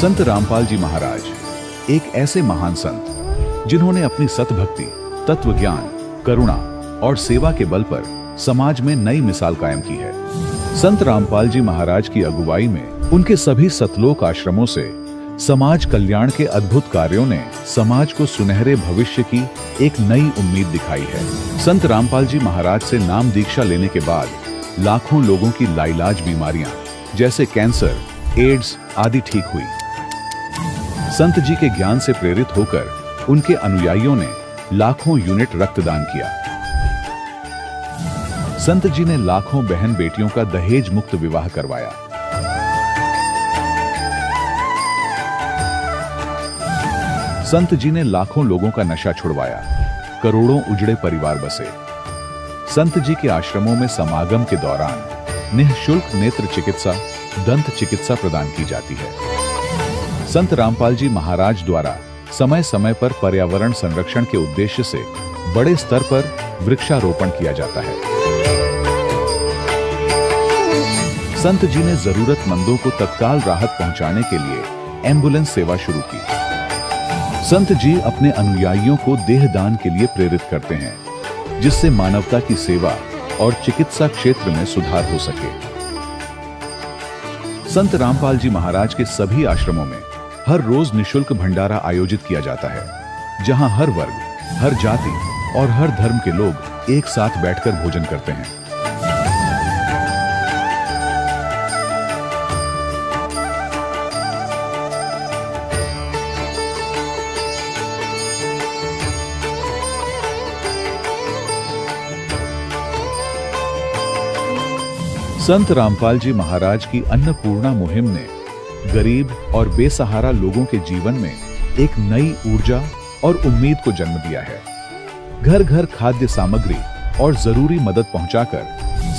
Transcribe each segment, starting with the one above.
संत रामपाल जी महाराज एक ऐसे महान संत जिन्होंने अपनी सतभक्ति, तत्व ज्ञान, करुणा और सेवा के बल पर समाज में नई मिसाल कायम की है। संत रामपाल जी महाराज की अगुवाई में उनके सभी सतलोक आश्रमों से समाज कल्याण के अद्भुत कार्यों ने समाज को सुनहरे भविष्य की एक नई उम्मीद दिखाई है। संत रामपाल जी महाराज से नाम दीक्षा लेने के बाद लाखों लोगों की लाइलाज बीमारियां जैसे कैंसर, एड्स आदि ठीक हुई। संत जी के ज्ञान से प्रेरित होकर उनके अनुयायियों ने लाखों यूनिट रक्तदान किया। संत जी ने लाखों बहन बेटियों का दहेज मुक्त विवाह करवाया। संत जी ने लाखों लोगों का नशा छुड़वाया, करोड़ों उजड़े परिवार बसे। संत जी के आश्रमों में समागम के दौरान निःशुल्क नेत्र चिकित्सा, दंत चिकित्सा प्रदान की जाती है। संत रामपाल जी महाराज द्वारा समय समय पर पर्यावरण संरक्षण के उद्देश्य से बड़े स्तर पर वृक्षारोपण किया जाता है। संत जी ने जरूरतमंदों को तत्काल राहत पहुंचाने के लिए एम्बुलेंस सेवा शुरू की। संत जी अपने अनुयायियों को देहदान के लिए प्रेरित करते हैं, जिससे मानवता की सेवा और चिकित्सा क्षेत्र में सुधार हो सके। संत रामपाल जी महाराज के सभी आश्रमों में हर रोज निःशुल्क भंडारा आयोजित किया जाता है, जहां हर वर्ग, हर जाति और हर धर्म के लोग एक साथ बैठकर भोजन करते हैं। संत रामपाल जी महाराज की अन्नपूर्णा मुहिम ने गरीब और बेसहारा लोगों के जीवन में एक नई ऊर्जा और उम्मीद को जन्म दिया है। घर घर खाद्य सामग्री और जरूरी मदद पहुंचाकर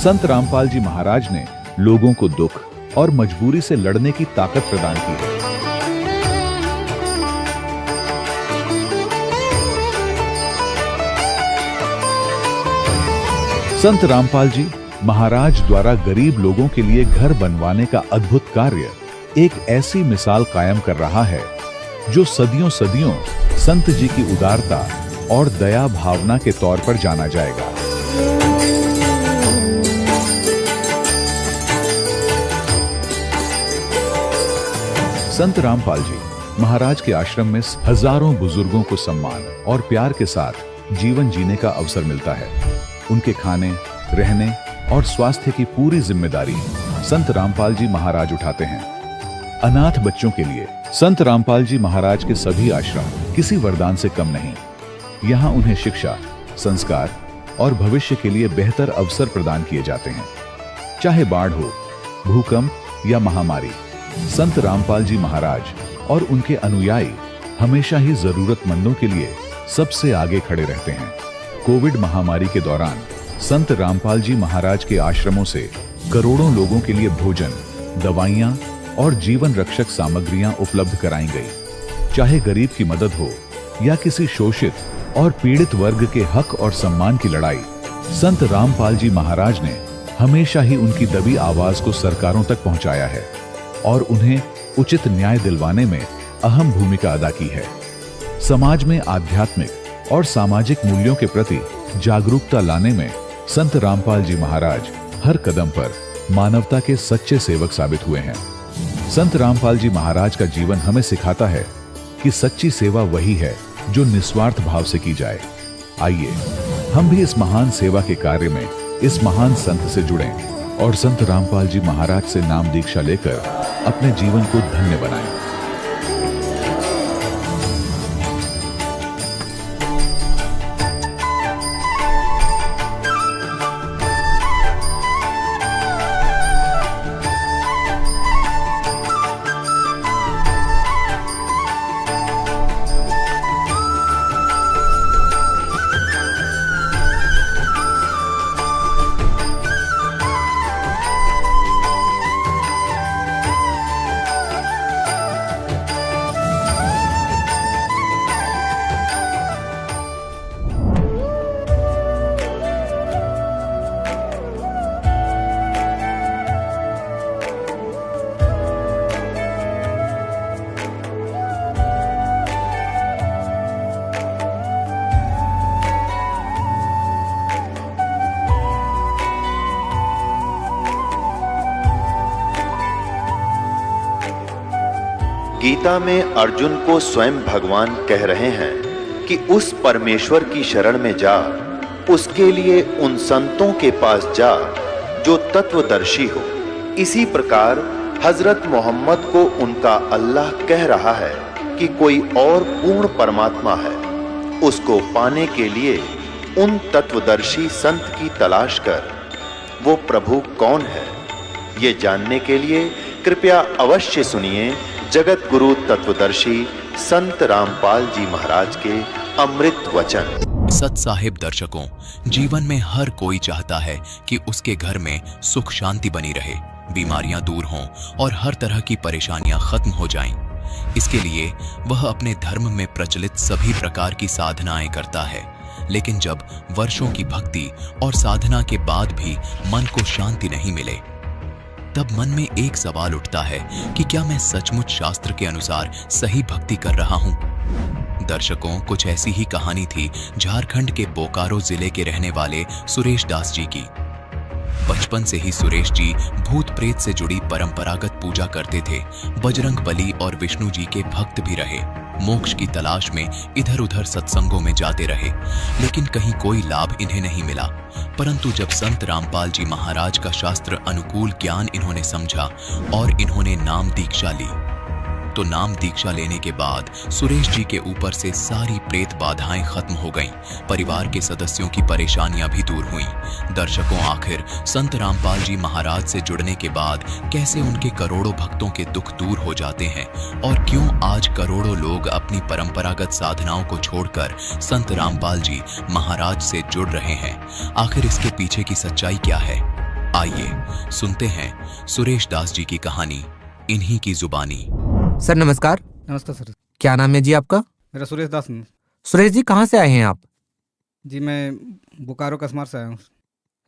संत रामपाल जी महाराज ने लोगों को दुख और मजबूरी से लड़ने की ताकत प्रदान की है। संत रामपाल जी महाराज द्वारा गरीब लोगों के लिए घर बनवाने का अद्भुत कार्य एक ऐसी मिसाल कायम कर रहा है जो सदियों सदियों संत जी की उदारता और दया भावना के तौर पर जाना जाएगा। संत रामपाल जी महाराज के आश्रम में हजारों बुजुर्गों को सम्मान और प्यार के साथ जीवन जीने का अवसर मिलता है। उनके खाने, रहने और स्वास्थ्य की पूरी जिम्मेदारी संत रामपाल जी महाराज उठाते हैं। अनाथ बच्चों के लिए संत रामपाल जी महाराज के सभी आश्रम किसी वरदान से कम नहीं। यहाँ उन्हें शिक्षा, संस्कार और भविष्य के लिए बेहतर अवसर प्रदान किए जाते हैं। चाहे बाढ़ हो, भूकंप या महामारी, संत रामपाल जी महाराज और उनके अनुयायी हमेशा ही जरूरतमंदों के लिए सबसे आगे खड़े रहते हैं। कोविड महामारी के दौरान संत रामपाल जी महाराज के आश्रमों से करोड़ों लोगों के लिए भोजन, दवाइयां और जीवन रक्षक सामग्रियां उपलब्ध कराई गई। चाहे गरीब की मदद हो या किसी शोषित और पीड़ित वर्ग के हक और सम्मान की लड़ाई, संत रामपाल जी महाराज ने हमेशा ही उनकी दबी आवाज को सरकारों तक पहुंचाया है और उन्हें उचित न्याय दिलवाने में अहम भूमिका अदा की है। समाज में आध्यात्मिक और सामाजिक मूल्यों के प्रति जागरूकता लाने में संत रामपाल जी महाराज हर कदम पर मानवता के सच्चे सेवक साबित हुए हैं। संत रामपाल जी महाराज का जीवन हमें सिखाता है कि सच्ची सेवा वही है जो निस्वार्थ भाव से की जाए। आइए हम भी इस महान सेवा के कार्य में इस महान संत से जुड़ें और संत रामपाल जी महाराज से नाम दीक्षा लेकर अपने जीवन को धन्य बनाएं। गीता में अर्जुन को स्वयं भगवान कह रहे हैं कि उस परमेश्वर की शरण में जा, उसके लिए उन संतों के पास जा जो तत्वदर्शी हो। इसी प्रकार हजरत मोहम्मद को उनका अल्लाह कह रहा है कि कोई और पूर्ण परमात्मा है, उसको पाने के लिए उन तत्वदर्शी संत की तलाश कर। वो प्रभु कौन है, ये जानने के लिए कृपया अवश्य सुनिए जगत गुरु तत्वदर्शी संत रामपाल जी महाराज के अमृत वचन। सत साहिब दर्शकों, जीवन में हर कोई चाहता है कि उसके घर में सुख शांति बनी रहे, बीमारियां दूर हों और हर तरह की परेशानियां खत्म हो जाएं। इसके लिए वह अपने धर्म में प्रचलित सभी प्रकार की साधनाएं करता है, लेकिन जब वर्षों की भक्ति और साधना के बाद भी मन को शांति नहीं मिले, तब मन में एक सवाल उठता है कि क्या मैं सचमुच शास्त्र के अनुसार सही भक्ति कर रहा हूं? दर्शकों, कुछ ऐसी ही कहानी थी झारखंड के बोकारो जिले के रहने वाले सुरेश दास जी की। बचपन से ही सुरेश जी भूत प्रेत से जुड़ी परंपरागत पूजा करते थे, बजरंग बली और विष्णु जी के भक्त भी रहे, मोक्ष की तलाश में इधर उधर सत्संगों में जाते रहे, लेकिन कहीं कोई लाभ इन्हें नहीं मिला। परंतु जब संत रामपाल जी महाराज का शास्त्र अनुकूल ज्ञान इन्होंने समझा और इन्होंने नाम दीक्षा ली, तो नाम दीक्षा लेने के बाद सुरेश जी के ऊपर से सारी प्रेत बाधाएं खत्म हो गईं, परिवार के सदस्यों की परेशानियां भी दूर हुईं। दर्शकों, आखिर संत रामपाल जी महाराज से जुड़ने के बाद कैसे उनके करोड़ों भक्तों के दुख दूर हो जाते हैं और क्यों आज करोड़ों लोग अपनी परंपरागत साधनाओं को छोड़कर संत रामपाल जी महाराज से जुड़ रहे हैं, आखिर इसके पीछे की सच्चाई क्या है? आइए सुनते हैं सुरेश दास जी की कहानी इन्हीं की जुबानी। सर नमस्कार। नमस्कार सर। क्या नाम है जी आपका? मेरा सुरेश दास। सुरेश जी, कहाँ से आए हैं आप? जी मैं बोकारो कस्मार से आया हूँ।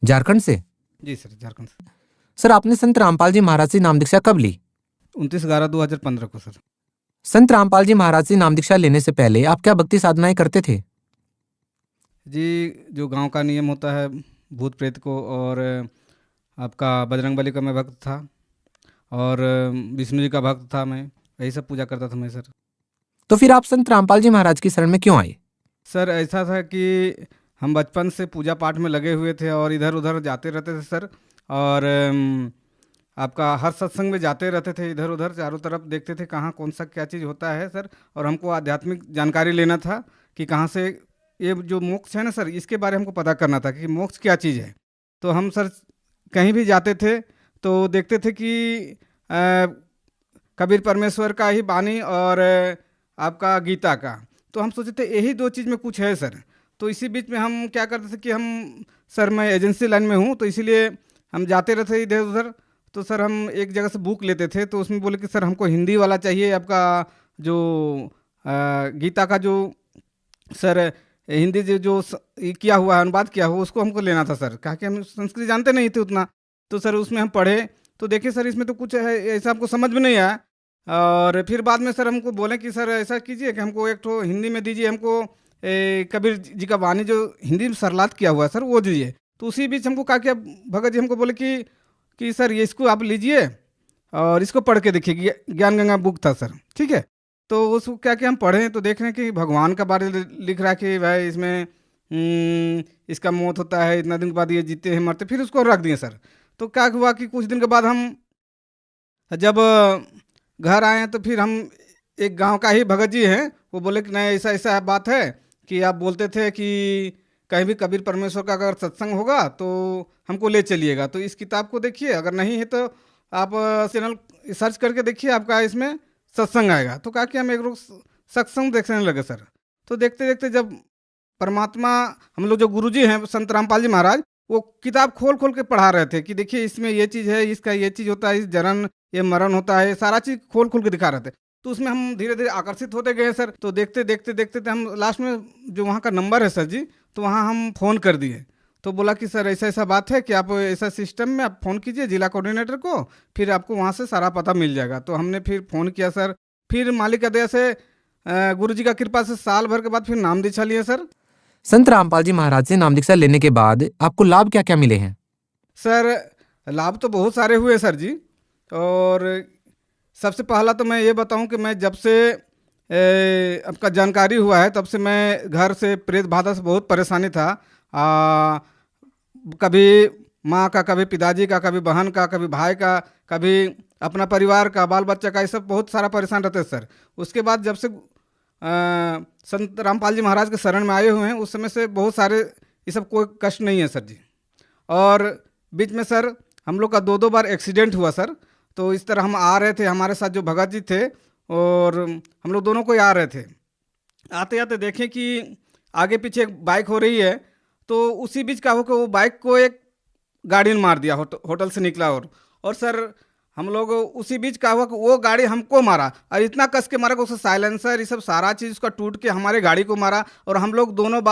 झारखंड से? जी सर, झारखंड से। सर, आपने संत रामपाल जी महाराज से नाम दीक्षा कब ली? 29/11/2015 को सर। संत रामपाल जी महाराज से नाम दीक्षा लेने से पहले आप क्या भक्ति साधनाएं करते थे? जी, जो गांव का नियम होता है भूत प्रेत को, और आपका बजरंग बली का मैं भक्त था और विष्णु जी का भक्त था, मैं यही सब पूजा करता था मैं सर। तो फिर आप संत रामपाल जी महाराज की शरण में क्यों आए? सर ऐसा था कि हम बचपन से पूजा पाठ में लगे हुए थे और इधर उधर जाते रहते थे सर, और आपका हर सत्संग में जाते रहते थे, इधर उधर चारों तरफ देखते थे कहाँ कौन सा क्या चीज़ होता है सर, और हमको आध्यात्मिक जानकारी लेना था कि कहाँ से ये जो मोक्ष है ना सर, इसके बारे में हमको पता करना था कि मोक्ष क्या चीज़ है। तो हम सर कहीं भी जाते थे तो देखते थे कि कबीर परमेश्वर का ही बानी और आपका गीता का, तो हम सोचे थे यही दो चीज़ में कुछ है सर। तो इसी बीच में हम क्या करते थे कि हम सर, मैं एजेंसी लाइन में हूँ तो इसीलिए हम जाते रहते इधर उधर। तो सर हम एक जगह से बुक लेते थे, तो उसमें बोले कि सर हमको हिंदी वाला चाहिए, आपका जो गीता का जो सर हिंदी जो किया हुआ है, अनुवाद किया हुआ, उसको हमको लेना था सर, कहा कि हम संस्कृत जानते नहीं थे उतना। तो सर उसमें हम पढ़े तो देखे सर इसमें तो कुछ है ऐसा हमको समझ में नहीं आया, और फिर बाद में सर हमको बोले कि सर ऐसा कीजिए कि हमको एक तो हिंदी में दीजिए, हमको कबीर जी का वाणी जो हिंदी में सरलात किया हुआ है सर वो दीजिए। तो उसी बीच हमको कहा कि भगत जी हमको बोले कि सर ये इसको आप लीजिए और इसको पढ़ के देखिए, ज्ञान गंगा बुक था सर, ठीक है। तो उसको क्या कि हम पढ़ें तो देख रहे हैं कि भगवान का बारे लिख रहा है कि भाई इसमें इसका मौत होता है, इतना दिन के बाद ये जीते हैं मरते, फिर उसको रख दिए सर। तो क्या हुआ कि कुछ दिन के बाद हम जब घर आए तो फिर हम एक गांव का ही भगत जी हैं, वो बोले कि नहीं ऐसा ऐसा बात है कि आप बोलते थे कि कहीं भी कबीर परमेश्वर का अगर सत्संग होगा तो हमको ले चलिएगा, तो इस किताब को देखिए, अगर नहीं है तो आप चैनल सर्च करके देखिए, आपका इसमें सत्संग आएगा। तो कहा कि हम एक रोज सत्संग देखने लगे सर। तो देखते देखते जब परमात्मा, हम लोग जो गुरुजी हैं संत रामपाल जी महाराज, वो किताब खोल खोल के पढ़ा रहे थे कि देखिए इसमें ये चीज़ है, इसका ये चीज़ होता है, इस जन्म ये मरण होता है, सारा चीज़ खोल खोल के दिखा रहे थे। तो उसमें हम धीरे धीरे आकर्षित होते गए सर। तो देखते देखते देखते थे हम लास्ट में जो वहाँ का नंबर है सर जी, तो वहाँ हम फ़ोन कर दिए। तो बोला कि सर ऐसा ऐसा बात है कि आप ऐसा सिस्टम में आप फ़ोन कीजिए जिला कोऑर्डिनेटर को, फिर आपको वहाँ से सारा पता मिल जाएगा। तो हमने फिर फ़ोन किया सर, फिर मालिक का दया से गुरु जी का कृपा से साल भर के बाद फिर नाम दीक्षा लिए सर। संत रामपाल जी महाराज से नाम दीक्षा लेने के बाद आपको लाभ क्या क्या मिले हैं? सर लाभ तो बहुत सारे हुए सर जी, और सबसे पहला तो मैं ये बताऊं कि मैं जब से आपका जानकारी हुआ है तब से मैं घर से प्रेत बाधा से बहुत परेशानी था। कभी माँ का, कभी पिताजी का, कभी बहन का, कभी भाई का, कभी अपना परिवार का, बाल बच्चा का, ये सब बहुत सारा परेशान रहते हैं सर। उसके बाद जब से संत रामपाल जी महाराज के शरण में आए हुए हैं उस समय से बहुत सारे ये सब कोई कष्ट नहीं है सर जी। और बीच में सर हम लोग का 2-2 बार एक्सीडेंट हुआ सर। तो इस तरह हम आ रहे थे, हमारे साथ जो भगत जी थे और हम लोग दोनों को ही आ रहे थे। आते आते देखें कि आगे पीछे एक बाइक हो रही है, तो उसी बीच का हो कि वो बाइक को एक गाड़ी ने मार दिया, होटल से निकला। और सर हम लोग उसी बीच का हुआ कि वो गाड़ी हमको मारा, और इतना कस के मारा कि उसका साइलेंसर ये सब सारा चीज़ उसका टूट के हमारे गाड़ी को मारा। और हम लोग दोनों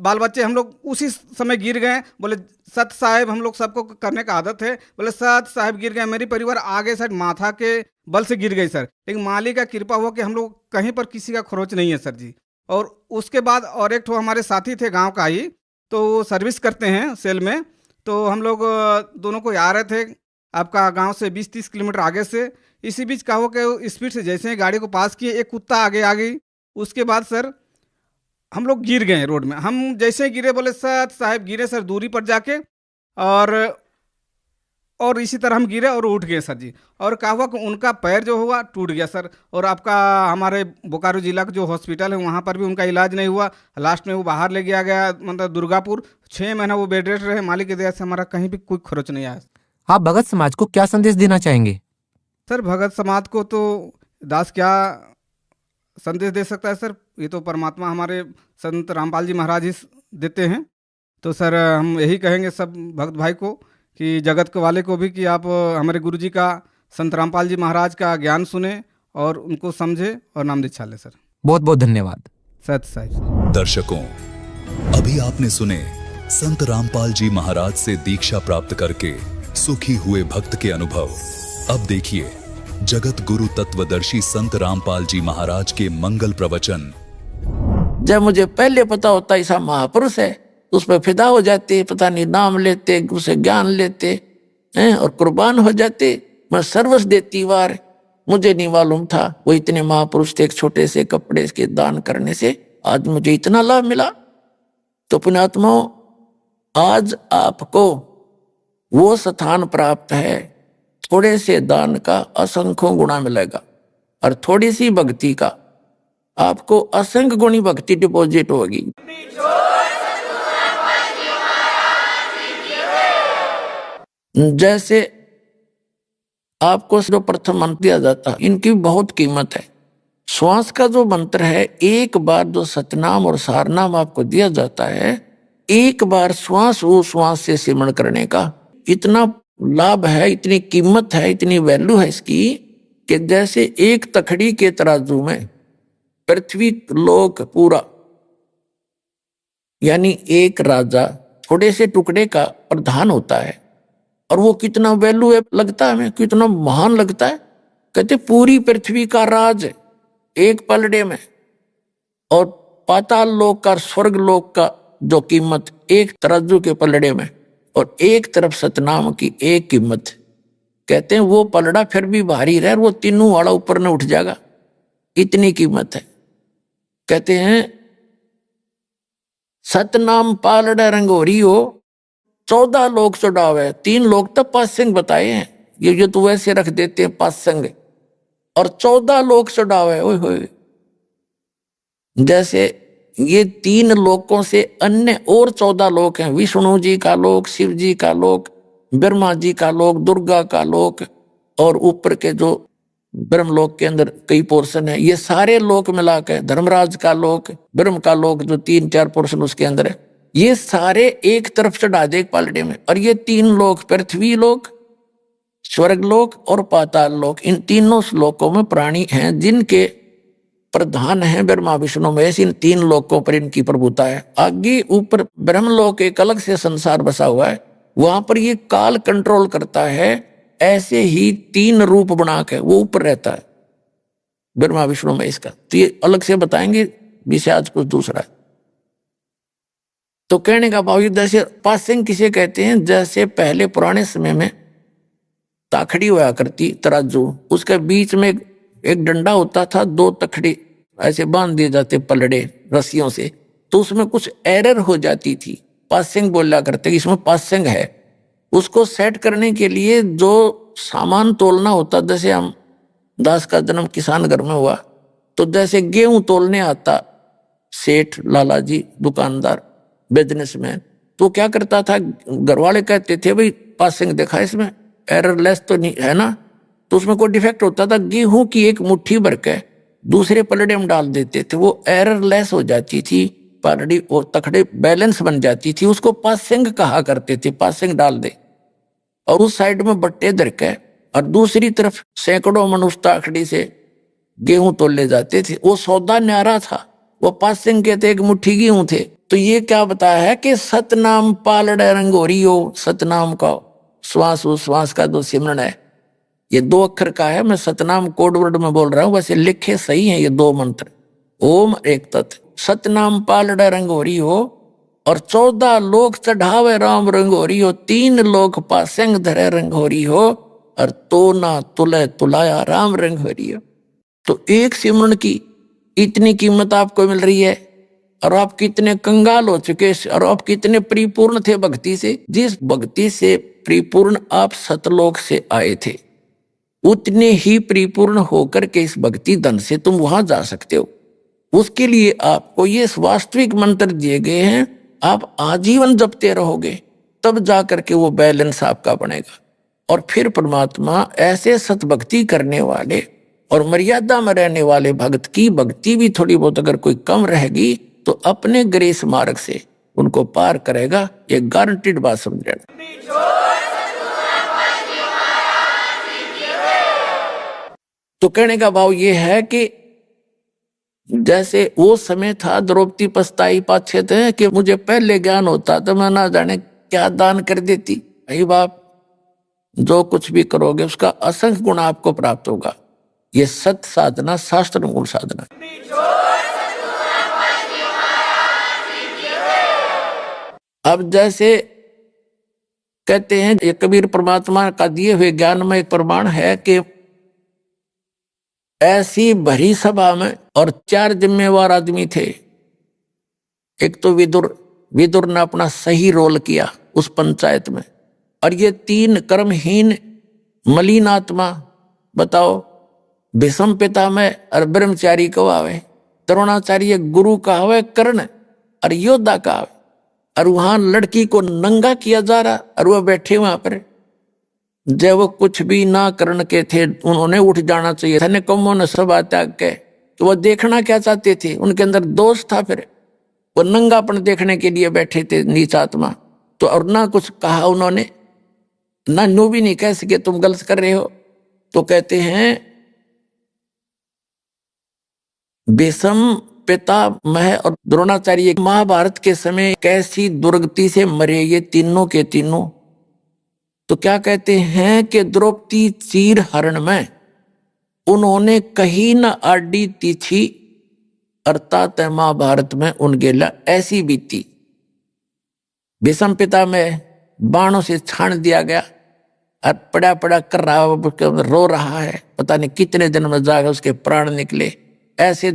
बाल बच्चे हम लोग उसी समय गिर गए। बोले सत साहेब, हम लोग सबको करने का आदत है, बोले सत साहेब गिर गए। मेरी परिवार आगे साइड माथा के बल से गिर गई सर, लेकिन मालिक का कृपा हुआ कि हम लोग कहीं पर किसी का खरोच नहीं है सर जी। और उसके बाद और एक ठो हमारे साथी थे गांव का ही, तो वो सर्विस करते हैं सेल में। तो हम लोग दोनों को आ रहे थे आपका गांव से 20-30 किलोमीटर आगे से। इसी बीच का हो कि स्पीड से जैसे ही गाड़ी को पास किए एक कुत्ता आगे आ गई। उसके बाद सर हम लोग गिर गए रोड में। हम जैसे ही गिरे बोले सत साहब गिरे सर दूरी पर जाके, और इसी तरह हम गिरे और उठ गए सर जी। और क्या हुआ कि उनका पैर जो हुआ टूट गया सर। और आपका हमारे बोकारो जिला का जो हॉस्पिटल है वहाँ पर भी उनका इलाज नहीं हुआ। लास्ट में वो बाहर ले गया गया, मतलब दुर्गापुर। 6 महीना वो बेड रेस्ट रहे। मालिक की दया से हमारा कहीं भी कोई खर्च नहीं आया। आप भगत समाज को क्या संदेश देना चाहेंगे? सर भगत समाज को तो दास क्या संदेश दे सकता है सर, ये तो परमात्मा हमारे संत रामपाल जी महाराज ही देते हैं। तो सर हम यही कहेंगे सब भक्त भाई को कि जगत के वाले को भी कि आप हमारे गुरुजी का, संत रामपाल जी महाराज का ज्ञान सुने और उनको समझे और नाम दीक्षा ले सर। बहुत बहुत धन्यवाद। सत साहिब। दर्शकों, अभी आपने सुने संत रामपाल जी महाराज से दीक्षा प्राप्त करके सुखी हुए भक्त के अनुभव। अब देखिए जगत गुरु तत्वदर्शी संत रामपाल जी महाराज के मंगल प्रवचन। जब मुझे पहले पता होता ऐसा महापुरुष है तो उस पर फिदा हो जाते, पता नहीं नाम लेते, उसे ज्ञान लेते हैं और कुर्बान हो जाते। मैं सर्वस्व देती वार, मुझे नहीं मालूम था वो इतने महापुरुष थे। एक छोटे से कपड़े के दान करने से आज मुझे इतना लाभ मिला। तो पुण्यात्माओं, आज आपको वो स्थान प्राप्त है, थोड़े से दान का असंख्यों गुणा मिलेगा और थोड़ी सी भक्ति का आपको असंख्य गुणी भक्ति डिपॉजिट होगी। जैसे आपको जो प्रथम मंत्र दिया जाता है, इनकी बहुत कीमत है। श्वास का जो मंत्र है, एक बार जो सतनाम और सारनाम आपको दिया जाता है, एक बार श्वास वो श्वास से सिमरण करने का इतना लाभ है, इतनी कीमत है, इतनी वैल्यू है इसकी कि जैसे एक तखड़ी के तराजू में पृथ्वी लोक पूरा, यानी एक राजा थोड़े से टुकड़े का प्रधान होता है और वो कितना वैल्यू है लगता है हमें, कितना महान लगता है। कहते पूरी पृथ्वी का राज एक पलड़े में, और पाताल लोक का, स्वर्ग लोक का जो कीमत एक तराजू के पलड़े में, और एक तरफ सतनाम की एक कीमत। कहते हैं वो पलड़ा फिर भी भारी रहे, वो तीनों वाला ऊपर न उठ जाएगा, इतनी कीमत है। कहते हैं सतनाम पालड़ा रंगोरी हो, 14 लोग चढ़ावे। 3 लोग तो पासंग बताए हैं, ये तो वैसे रख देते हैं पासंग, और 14 लोग चढ़ावे। ओए होए, जैसे ये 3 लोकों से अन्य और 14 लोक हैं। विष्णु जी का लोक, शिव जी का लोक, ब्रह्मा जी का लोक, दुर्गा का लोक, और ऊपर के जो ब्रह्मलोक के अंदर कई पोर्शन है, ये सारे लोक मिला के धर्मराज का लोक, ब्रह्म का लोक जो 3-4 पोर्शन उसके अंदर है, ये सारे एक तरफ चढ़ा दे एक पालड़े में। और ये 3 लोक, पृथ्वी लोक, स्वर्ग लोक और पाताल लोक, इन तीनों लोकों में प्राणी हैं जिनके प्रधान है ब्रह्मा विष्णु महेश। इन 3 लोकों पर इनकी प्रभुता है। आगे ऊपर ब्रह्मलोक एक अलग से संसार बसा हुआ है, वहां पर ये काल कंट्रोल करता है। ऐसे ही 3 रूप बना के वो ऊपर रहता है ब्रह्मा विष्णु महेश का। तो ये अलग से बताएंगे, विषय आज कुछ दूसरा है। तो कहने का भाव जैसे पासिंग किसे कहते हैं, जैसे पहले पुराने समय में ताखड़ी हुआ करती तराजू, उसके बीच में एक डंडा होता था, 2 तखड़ी ऐसे बांध दिए जाते पलड़े रस्सियों से, तो उसमें कुछ एरर हो जाती थी, पासिंग बोला करते इसमें पासिंग है। उसको सेट करने के लिए जो सामान तोलना होता, जैसे हम दास का जन्म किसान घर में हुआ, तो जैसे गेहूं तोलने आता सेठ लाला जी दुकानदार बिजनेसमैन, तो क्या करता था, घर वाले कहते थे भाई पासिंग देखा इसमें एररलेस तो नहीं है ना, तो उसमें कोई डिफेक्ट होता था, गेहूं की एक मुट्ठी भर के दूसरे पलड़े में डाल देते थे, वो एररलेस हो जाती थी पलड़ी और तखड़े बैलेंस बन जाती थी, उसको पासिंग कहा करते थे। पासिंग डाल दे और उस साइड में बट्टे धर के और दूसरी तरफ सैकड़ों मन उस ताखड़ी से गेहूं तोले जाते थे, वो सौदा न्यारा था, वो पासिंग के थे, एक मुट्ठी गेहूं थे। तो ये क्या बताया है कि सतनाम पालड़े रंगोरी हो, सतनाम का श्वास उश्वास का जो सिमरन है, ये 2 अक्षर का है, मैं सतनाम कोड वर्ड में बोल रहा हूं, वैसे लिखे सही हैं ये 2 मंत्र, ओम एक तत्, सतनाम पालड़े रंगोरी हो और 14 लोक चढ़ावे राम रंगोरी हो, 3 लोक पासेंग धरे रंगोरी हो और तो ना तुले तुलाया राम रंगोरी हो। तो एक सिमरन की इतनी कीमत आपको मिल रही है और आप कितने कंगाल हो चुके और आप कितने परिपूर्ण थे भक्ति से, जिस भक्ति से परिपूर्ण आप सतलोक से आए थे, उतने ही परिपूर्ण होकर के इस भक्ति धन से तुम वहां जा सकते हो। उसके लिए आपको ये वास्तविक मंत्र दिए गए हैं, आप आजीवन जपते रहोगे, तब जा करके वो बैलेंस आपका बनेगा। और फिर परमात्मा ऐसे सतभक्ति करने वाले और मर्यादा में रहने वाले भक्त की भक्ति भी थोड़ी बहुत अगर कोई कम रहेगी तो अपने ग्रेस मार्ग से उनको पार करेगा, ये गारंटीड बात समझ लेना। तो कहने का भाव ये है कि जैसे वो समय था, द्रौपदी पछताई पाछे थे कि मुझे पहले ज्ञान होता तो मैं ना जाने क्या दान कर देती। भाई बाप, जो कुछ भी करोगे उसका असंख्य गुण आपको प्राप्त होगा। ये सत्य साधना शास्त्र अनुकूल साधना। अब जैसे कहते हैं ये कबीर परमात्मा का दिए हुए ज्ञान में एक प्रमाण है कि ऐसी भरी सभा में और 4 जिम्मेवार आदमी थे। एक तो विदुर ने अपना सही रोल किया उस पंचायत में, और ये 3 कर्महीन मलिन आत्मा, बताओ, भीष्म पितामह और ब्रह्मचारी कहावे, द्रोणाचार्य गुरु कहावे, कर्ण और योद्धा कहावे, और वहां लड़की को नंगा किया जा रहा और वह बैठे वहां पर। जब वो कुछ भी ना करण के थे, उन्होंने उठ जाना चाहिए था, ने कमों ने सब त्याग के, तो वो देखना क्या चाहते थे, उनके अंदर दोष था, फिर वो नंगापन देखने के लिए बैठे थे नीच आत्मा। तो और ना कुछ कहा उन्होंने, ना नो भी नहीं कह सके तुम गलत कर रहे हो। तो कहते हैं भीष्म पितामह और द्रोणाचार्य महाभारत के समय कैसी दुर्गति से मरे ये तीनों के तीनों। तो क्या कहते हैं कि द्रौपदी चीर हरण में उन्होंने कहीं न आडी तिथि, अर्थात महाभारत में उनके लिए ऐसी बीती। भीष्म पितामह बाणों से छान दिया गया और पड़ा पड़ा कर रहा, रो रहा है, पता नहीं कितने दिन में जाकर उसके प्राण निकले। ऐसे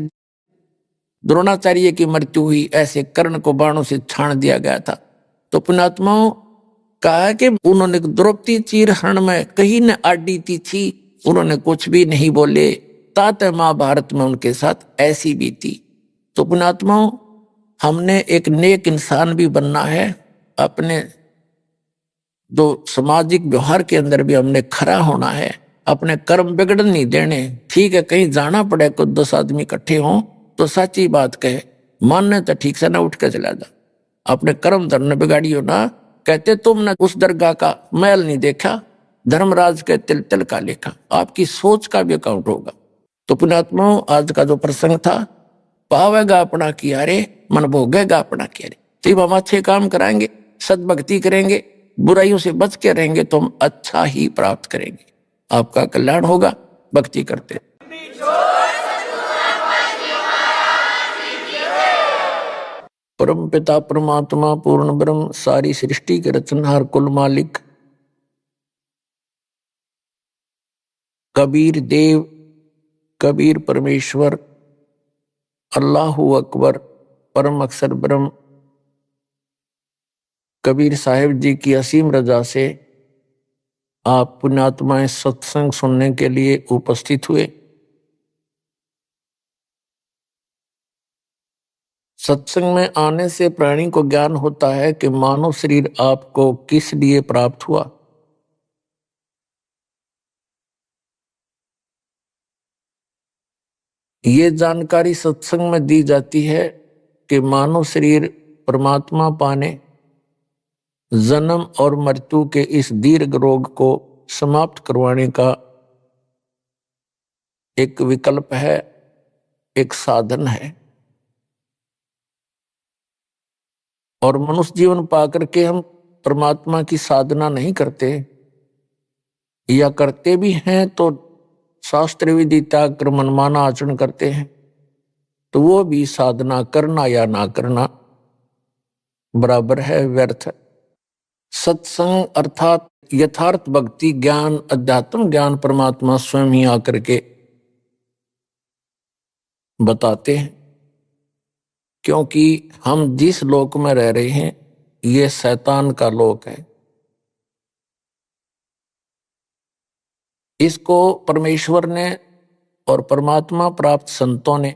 द्रोणाचार्य की मृत्यु हुई, ऐसे कर्ण को बाणों से छान दिया गया था। तो पुण्यात्माओं कहा कि उन्होंने द्रौपदी चीर हरण में कहीं न आडी थी, उन्होंने कुछ भी नहीं बोले, तात महाभारत में उनके साथ ऐसी बीती। तो पुण्यात्माओं, हमने एक नेक इंसान भी बनना है, अपने जो सामाजिक व्यवहार के अंदर भी हमने खरा होना है, अपने कर्म बिगड़न नहीं देने। ठीक है, कहीं जाना पड़े, कुछ 10 आदमी इकट्ठे हों तो सच्ची बात कहे, मानने तो ठीक से ना उठ कर चला जा, अपने कर्म धर्म बिगाड़ियो ना। कहते तुमने उस दरगाह का मैल नहीं देखा, धर्मराज के तिल तिल का लेखा, आपकी सोच का भी अकाउंट होगा। तो पुण्यात्माओं, आज का जो प्रसंग था, पावेगा अपना किया रे, मन भोगेगा अपना किया रे। तो हम अच्छे काम कराएंगे, सद्भक्ति करेंगे, बुराइयों से बच के रहेंगे तो हम अच्छा ही प्राप्त करेंगे, आपका कल्याण होगा। भक्ति करते परम पिता परमात्मा पूर्ण ब्रह्म, सारी सृष्टि के रचनहार, कुल मालिक, कबीर देव, कबीर परमेश्वर, अल्लाहू अकबर, परम अक्षर ब्रह्म, कबीर साहिब जी की असीम रजा से आप पुण्यात्माएं सत्संग सुनने के लिए उपस्थित हुए। सत्संग में आने से प्राणी को ज्ञान होता है कि मानव शरीर आपको किस लिए प्राप्त हुआ। ये जानकारी सत्संग में दी जाती है कि मानव शरीर परमात्मा पाने, जन्म और मृत्यु के इस दीर्घ रोग को समाप्त करवाने का एक विकल्प है, एक साधन है। और मनुष्य जीवन पाकर के हम परमात्मा की साधना नहीं करते, या करते भी हैं तो शास्त्र विधि त्याग कर मनमाना आचरण करते हैं, तो वो भी साधना करना या ना करना बराबर है, व्यर्थ है। सत्संग अर्थात यथार्थ भक्ति ज्ञान, अध्यात्म ज्ञान परमात्मा स्वयं ही आकर के बताते हैं, क्योंकि हम जिस लोक में रह रहे हैं ये शैतान का लोक है। इसको परमेश्वर ने और परमात्मा प्राप्त संतों ने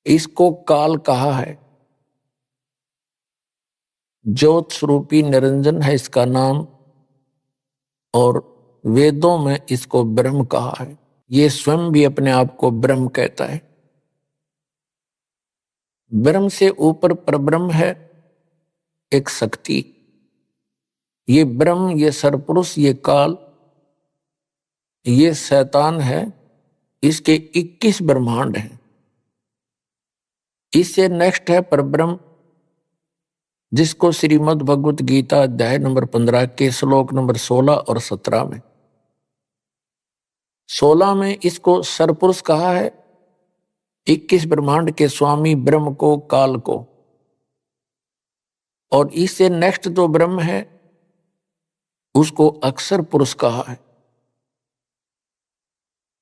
इसको काल कहा है। ज्योत स्वरूपी निरंजन है इसका नाम, और वेदों में इसको ब्रह्म कहा है। ये स्वयं भी अपने आप को ब्रह्म कहता है। ब्रह्म से ऊपर परब्रह्म है, एक शक्ति। ये ब्रह्म, ये सरपुरुष, ये काल, ये शैतान है। इसके 21 ब्रह्मांड हैं। इससे नेक्स्ट है परब्रह्म, जिसको श्रीमद् भगवत गीता अध्याय नंबर 15 के श्लोक नंबर 16 और 17 में, 16 में इसको सरपुरुष कहा है, 21 ब्रह्मांड के स्वामी ब्रह्म को, काल को। और इससे नेक्स्ट जो ब्रह्म है उसको अक्षर पुरुष कहा है,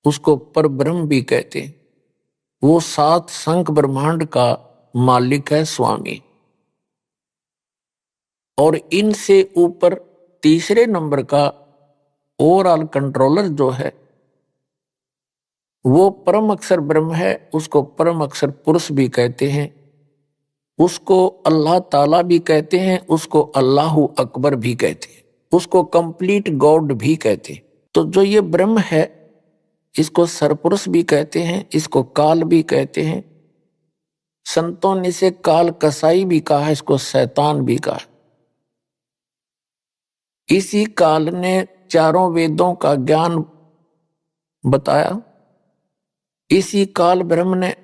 उसको परब्रह्म भी कहते हैं। वो 7 संख ब्रह्मांड का मालिक है, स्वामी। और इनसे ऊपर तीसरे नंबर का ओवरऑल कंट्रोलर जो है वो परम अक्षर ब्रह्म है, उसको परम अक्षर पुरुष भी कहते हैं, उसको अल्लाह ताला भी कहते हैं, उसको अल्लाहू अकबर भी कहते हैं, उसको कंप्लीट गॉड भी कहते हैं। तो जो ये ब्रह्म है इसको सरपुरुष भी कहते हैं, इसको काल भी कहते हैं। संतों ने इसे काल कसाई भी कहा है, इसको शैतान भी कहा। इसी काल ने चारों वेदों का ज्ञान बताया। इसी काल ब्रह्म ने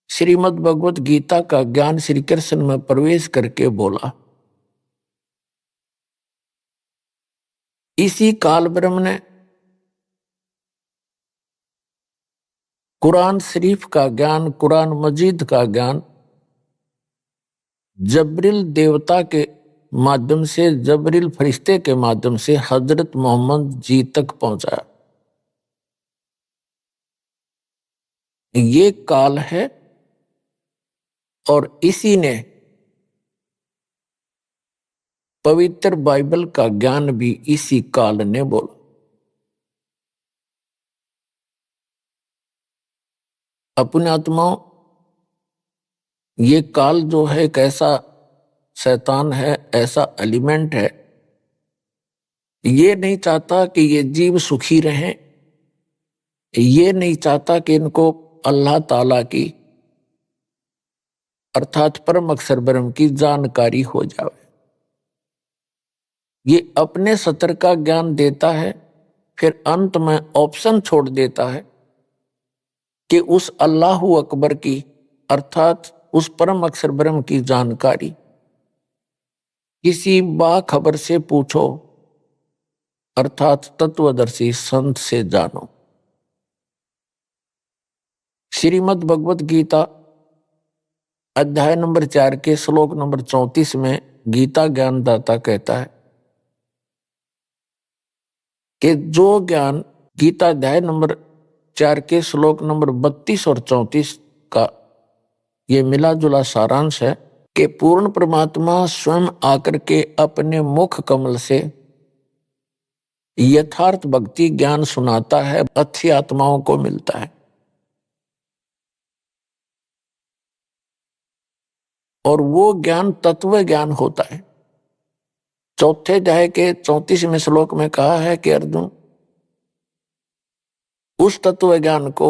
श्रीमद् भगवत गीता का ज्ञान श्री कृष्ण में प्रवेश करके बोला। इसी काल ब्रह्म ने कुरान शरीफ का ज्ञान, कुरान मजीद का ज्ञान जबरील देवता के माध्यम से, जबरील फरिश्ते के माध्यम से हजरत मोहम्मद जी तक पहुंचाया। ये काल है, और इसी ने पवित्र बाइबल का ज्ञान भी इसी काल ने बोला। अपने आत्माओं, ये काल जो है एक ऐसा शैतान है, ऐसा एलिमेंट है, ये नहीं चाहता कि ये जीव सुखी रहें, ये नहीं चाहता कि इनको अल्लाह ताला की अर्थात परम अक्षर ब्रह्म की जानकारी हो जाए। ये अपने सतर का ज्ञान देता है, फिर अंत में ऑप्शन छोड़ देता है कि उस अल्लाहू अकबर की अर्थात उस परम अक्षर ब्रह्म की जानकारी किसी बाखबर से पूछो, अर्थात तत्वदर्शी संत से जानो। श्रीमद् भगवत गीता अध्याय नंबर 4 के श्लोक नंबर 34 में गीता ज्ञानदाता कहता है कि जो ज्ञान गीता अध्याय नंबर 4 के श्लोक नंबर 32 और 34 का ये मिला जुला सारांश है कि पूर्ण परमात्मा स्वयं आकर के अपने मुख कमल से यथार्थ भक्ति ज्ञान सुनाता है, अच्छी आत्माओं को मिलता है। और वो ज्ञान तत्व ज्ञान होता है। चौथे अध्याय के 34वें श्लोक में कहा है कि अर्जुन, उस तत्व ज्ञान को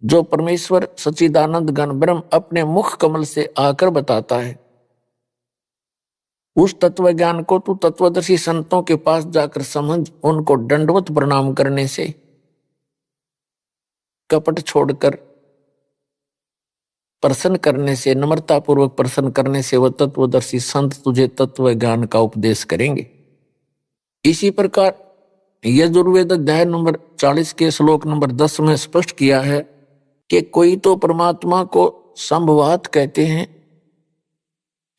जो परमेश्वर सच्चिदानंद घन ब्रह्म अपने मुख कमल से आकर बताता है, उस तत्व ज्ञान को तू तत्वदर्शी संतों के पास जाकर समझ, उनको दंडवत प्रणाम करने से, कपट छोड़कर प्रसन्न करने से, नम्रता पूर्वक प्रसन्न करने से वह तत्वदर्शी संत तुझे तत्व ज्ञान का उपदेश करेंगे। इसी प्रकार यजुर्वेद अध्याय नंबर 40 के श्लोक नंबर 10 में स्पष्ट किया है कि कोई तो परमात्मा को संभवात कहते हैं।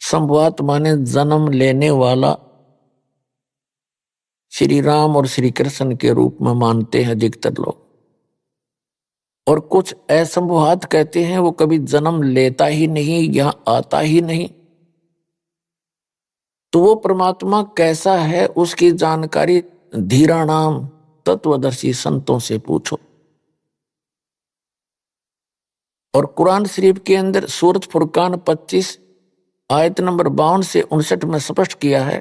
संभवात माने जन्म लेने वाला श्री राम और श्री कृष्ण के रूप में मानते हैं अधिकतर लोग, और कुछ असंभवात कहते हैं, वो कभी जन्म लेता ही नहीं, यहां आता ही नहीं। तो वो परमात्मा कैसा है उसकी जानकारी धीराणाम तत्वदर्शी संतों से पूछो। और कुरान शरीफ के अंदर सूरत फुरकान 25 आयत नंबर 52 से 59 में स्पष्ट किया है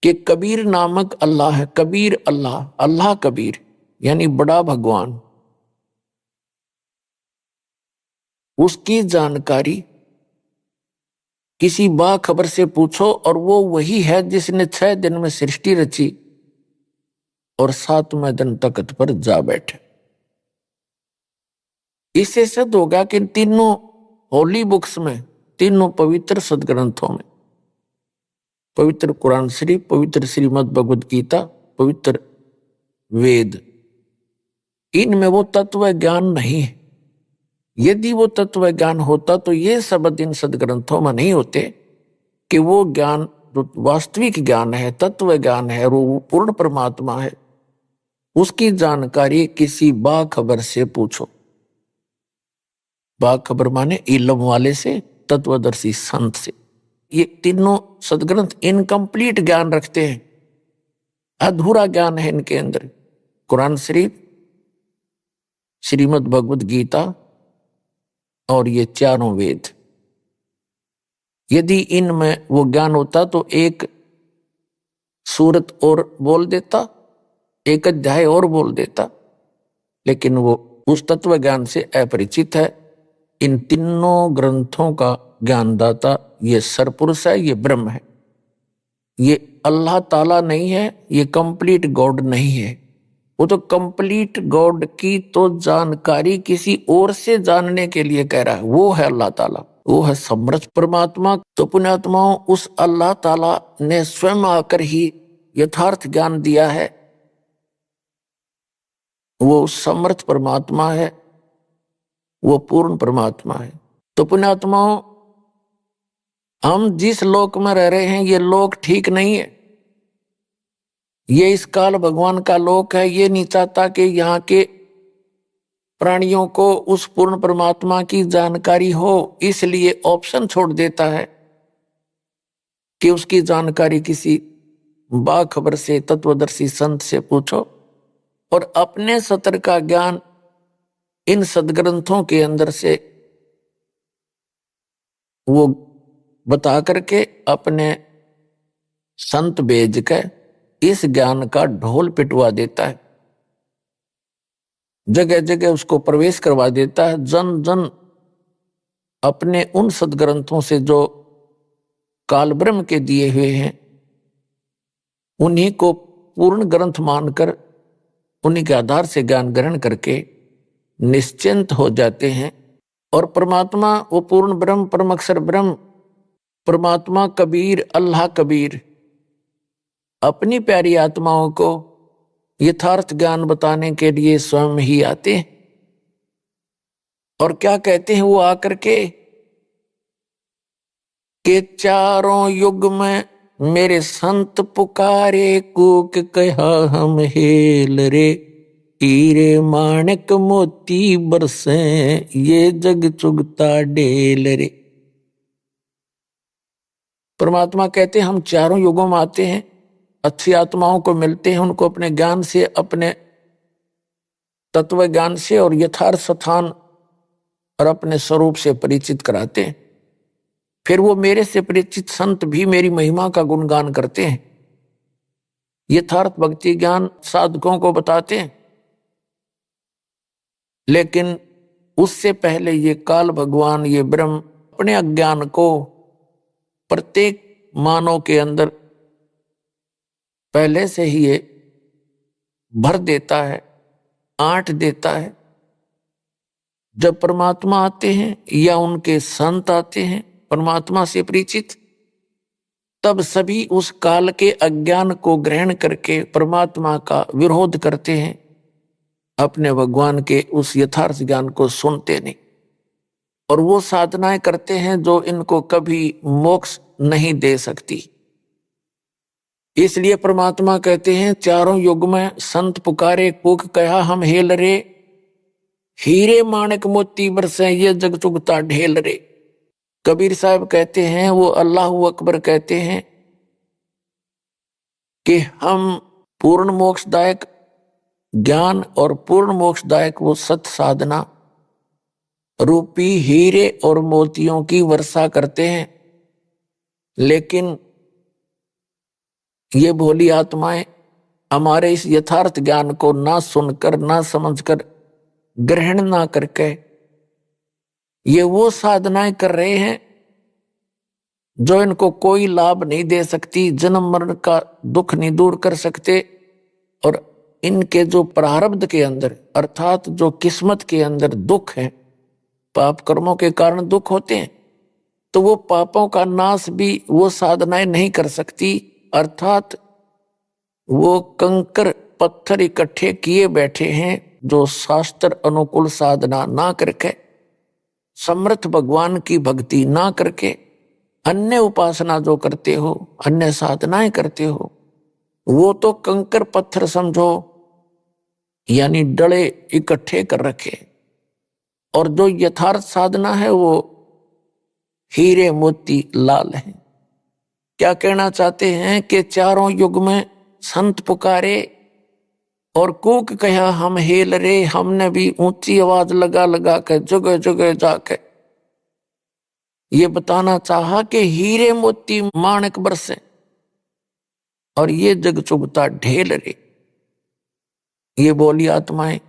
कि कबीर नामक अल्लाह है। कबीर अल्लाह, अल्लाह कबीर यानी बड़ा भगवान, उसकी जानकारी किसी बाखबर से पूछो और वो वही है जिसने 6 दिन में सृष्टि रची और 7वें दिन तख्त पर जा बैठे। इससे सिद्ध होगा कि तीनों होली बुक्स में, तीनों पवित्र सदग्रंथों में, पवित्र कुरान शरीफ, पवित्र श्रीमद् भगवद गीता, पवित्र वेद, इनमें वो तत्व ज्ञान नहीं है। यदि वो तत्व ज्ञान होता तो ये शब्द इन सदग्रंथों में नहीं होते कि वो ज्ञान जो वास्तविक ज्ञान है, तत्व ज्ञान है, वो पूर्ण परमात्मा है, उसकी जानकारी किसी बाखबर से पूछो। बाखबर माने इल्म वाले से, तत्वदर्शी संत से। ये तीनों सदग्रंथ इनकम्प्लीट ज्ञान रखते हैं, अधूरा ज्ञान है इनके अंदर। कुरान शरीफ, श्रीमद् भगवद गीता और ये चारों वेद, यदि इनमें वो ज्ञान होता तो एक सूरत और बोल देता, एक अध्याय और बोल देता, लेकिन वो उस तत्व ज्ञान से अपरिचित है। इन तीनों ग्रंथों का ज्ञानदाता ये सरपुरुष है, ये ब्रह्म है, ये अल्लाह ताला नहीं है, ये कंप्लीट गॉड नहीं है। वो तो कंप्लीट गॉड की तो जानकारी किसी और से जानने के लिए कह रहा है, वो है अल्लाह ताला, वो है समर्थ परमात्मा। तो पुण्यात्माओं, उस अल्लाह ताला ने स्वयं आकर ही यथार्थ ज्ञान दिया है, वो समर्थ परमात्मा है, वो पूर्ण परमात्मा है। तो पुण्यात्माओं, हम जिस लोक में रह रहे हैं ये लोक ठीक नहीं है। ये इस काल भगवान का लोक है। ये नहीं चाहता कि यहाँ के प्राणियों को उस पूर्ण परमात्मा की जानकारी हो, इसलिए ऑप्शन छोड़ देता है कि उसकी जानकारी किसी बाखबर से, तत्वदर्शी संत से पूछो। और अपने सतर का ज्ञान इन सदग्रंथों के अंदर से वो बता करके अपने संत भेज के इस ज्ञान का ढोल पिटवा देता है, जगह जगह उसको प्रवेश करवा देता है। जन जन अपने उन सदग्रंथों से जो काल ब्रह्म के दिए हुए हैं उन्हीं को पूर्ण ग्रंथ मानकर उन्हीं के आधार से ज्ञान ग्रहण करके निश्चिंत हो जाते हैं। और परमात्मा, वो पूर्ण ब्रह्म, परम अक्षर ब्रह्म परमात्मा कबीर, अल्लाह कबीर, अपनी प्यारी आत्माओं को यथार्थ ज्ञान बताने के लिए स्वयं ही आते हैं। और क्या कहते हैं वो आकर के कि चारों युग में मेरे संत पुकारे कूक कहा हम हेल रे, हीरे माणक मोती बरसे ये जग चुगता ढेल रे। परमात्मा कहते हैं हम चारों युगों में आते हैं, अच्छी आत्माओं को मिलते हैं, उनको अपने ज्ञान से, अपने तत्व ज्ञान से और यथार्थ स्थान और अपने स्वरूप से परिचित कराते हैं। फिर वो मेरे से परिचित संत भी मेरी महिमा का गुणगान करते हैं, यथार्थ भक्ति ज्ञान साधकों को बताते हैं। लेकिन उससे पहले ये काल भगवान, ये ब्रह्म अपने अज्ञान को प्रत्येक मानव के अंदर पहले से ही ये भर देता है, आंट देता है। जब परमात्मा आते हैं या उनके संत आते हैं परमात्मा से परिचित, तब सभी उस काल के अज्ञान को ग्रहण करके परमात्मा का विरोध करते हैं, अपने भगवान के उस यथार्थ ज्ञान को सुनते नहीं, और वो साधनाएं करते हैं जो इनको कभी मोक्ष नहीं दे सकती। इसलिए परमात्मा कहते हैं चारों युग में संत पुकारे कूक कहा हम हेल रे, हीरे माणक मोती बरसे ये जग चुगता ढेल रे। कबीर साहब कहते हैं, वो अल्लाह अकबर कहते हैं कि हम पूर्ण मोक्षदायक ज्ञान और पूर्ण मोक्षदायक वो सत साधना रूपी हीरे और मोतियों की वर्षा करते हैं, लेकिन ये भोली आत्माएं हमारे इस यथार्थ ज्ञान को ना सुनकर, ना समझकर, ग्रहण ना करके ये वो साधनाएं कर रहे हैं जो इनको कोई लाभ नहीं दे सकती, जन्म मरण का दुख नहीं दूर कर सकते, और इनके जो प्रारब्ध के अंदर अर्थात जो किस्मत के अंदर दुख है, पाप कर्मों के कारण दुख होते हैं, तो वो पापों का नाश भी वो साधनाएं नहीं कर सकती। अर्थात वो कंकर पत्थर इकट्ठे किए बैठे हैं जो शास्त्र अनुकूल साधना ना करके, समर्थ भगवान की भक्ति ना करके, अन्य उपासना जो करते हो, अन्य साधनाएं करते हो, वो तो कंकर पत्थर समझो, यानी डले इकट्ठे कर रखे, और जो यथार्थ साधना है वो हीरे मोती लाल है। क्या कहना चाहते हैं कि चारों युग में संत पुकारे और कूक कहा हम हेल रे, हमने भी ऊंची आवाज लगा लगा के जगह जगह जाके ये बताना चाहा कि हीरे मोती माणक बरसे और ये जग चुगता ढेल रे। ये बोली आत्माएं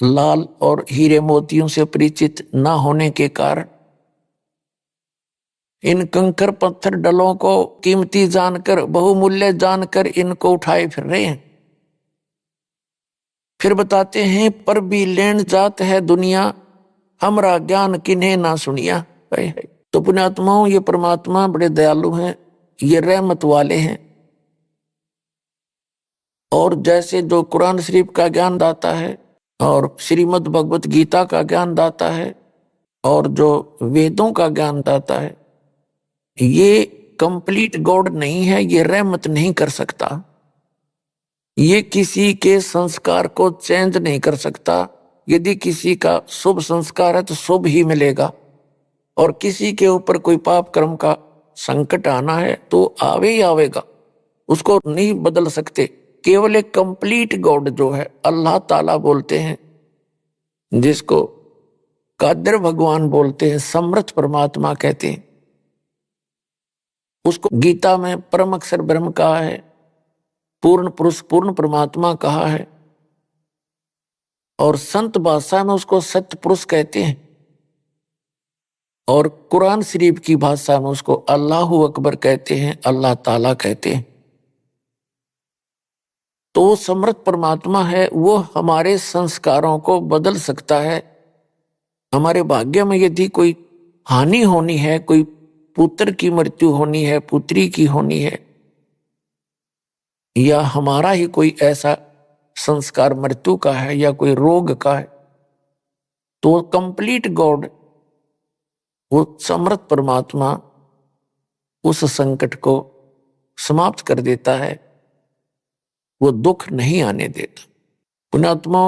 लाल और हीरे मोतियों से परिचित ना होने के कारण इन कंकर पत्थर डलों को कीमती जानकर, बहुमूल्य जानकर इनको उठाए फिर रहे हैं। फिर बताते हैं पर भी लेन जात है दुनिया, हमरा ज्ञान किन्हें ना सुनिया। तो पुण्यात्माओं, ये परमात्मा बड़े दयालु हैं, ये रहमत वाले हैं, और जैसे जो कुरान शरीफ का ज्ञान दाता है और श्रीमद् भगवत गीता का ज्ञान दाता है और जो वेदों का ज्ञान दाता है, ये कंप्लीट गॉड नहीं है, ये रहमत नहीं कर सकता, ये किसी के संस्कार को चेंज नहीं कर सकता। यदि किसी का शुभ संस्कार है तो शुभ ही मिलेगा, और किसी के ऊपर कोई पाप कर्म का संकट आना है तो आवे ही आवेगा, उसको नहीं बदल सकते। केवल एक कंप्लीट गॉड जो है अल्लाह ताला बोलते हैं, जिसको कादर भगवान बोलते हैं, समर्थ परमात्मा कहते हैं, उसको गीता में परम अक्षर ब्रह्म कहा है, पूर्ण पुरुष पूर्ण परमात्मा कहा है, और संत भाषा में उसको सत्य पुरुष कहते हैं, और कुरान शरीफ की भाषा में उसको अल्लाह अकबर कहते हैं, अल्लाह ताला कहते हैं। तो समर्थ परमात्मा है, वो हमारे संस्कारों को बदल सकता है। हमारे भाग्य में यदि कोई हानि होनी है, कोई पुत्र की मृत्यु होनी है, पुत्री की होनी है, या हमारा ही कोई ऐसा संस्कार मृत्यु का है या कोई रोग का है, तो कंप्लीट गॉड, वो समर्थ परमात्मा उस संकट को समाप्त कर देता है, वो दुख नहीं आने देता। पुण्यात्मा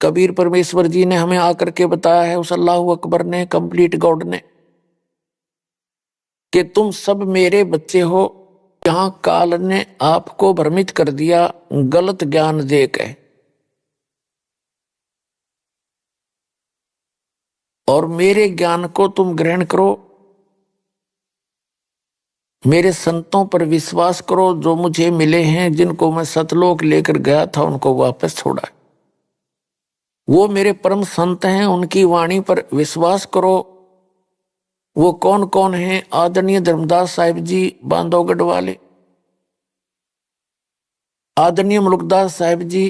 कबीर परमेश्वर जी ने हमें आकर के बताया है, उस अल्लाह अकबर ने, कंप्लीट गॉड ने, कि तुम सब मेरे बच्चे हो। यहां काल ने आपको भ्रमित कर दिया गलत ज्ञान देकर, और मेरे ज्ञान को तुम ग्रहण करो, मेरे संतों पर विश्वास करो, जो मुझे मिले हैं, जिनको मैं सतलोक लेकर गया था उनको वापस छोड़ा। वो मेरे परम संत हैं, उनकी वाणी पर विश्वास करो। वो कौन कौन हैं? आदरणीय धर्मदास साहिब जी बांधवगढ़ वाले, आदरणीय मुल्कदास साहिब जी,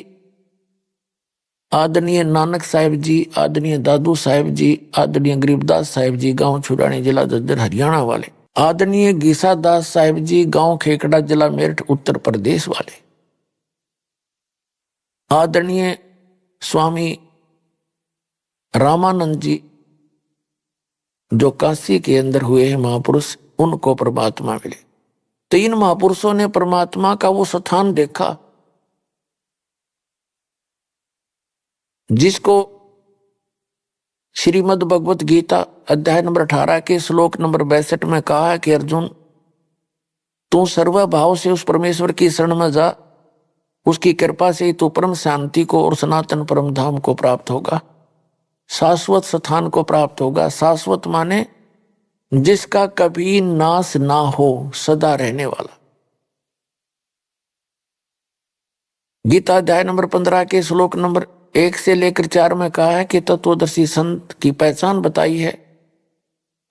आदरणीय नानक साहिब जी, आदरणीय दादू साहिब जी, आदरणीय गरीबदास साहिब जी गांव छुड़ानी जिला जज्जर हरियाणा वाले, आदरणीय गीसा दास साहिब जी गांव खेकड़ा जिला मेरठ उत्तर प्रदेश वाले, आदरणीय स्वामी रामानंद जी जो काशी के अंदर हुए हैं महापुरुष, उनको परमात्मा मिले। तीन महापुरुषों ने परमात्मा का वो स्थान देखा जिसको श्रीमद् भगवत गीता अध्याय नंबर 18 के श्लोक नंबर 62 में कहा है कि अर्जुन, तू सर्वभाव से उस परमेश्वर की शरण में जा, उसकी कृपा से ही तू परम शांति को और सनातन परम धाम को प्राप्त होगा, शाश्वत स्थान को प्राप्त होगा। शाश्वत माने जिसका कभी नाश ना हो, सदा रहने वाला। गीता अध्याय नंबर 15 के श्लोक नंबर 1 से लेकर 4 में कहा है कि तत्वदर्शी संत की पहचान बताई है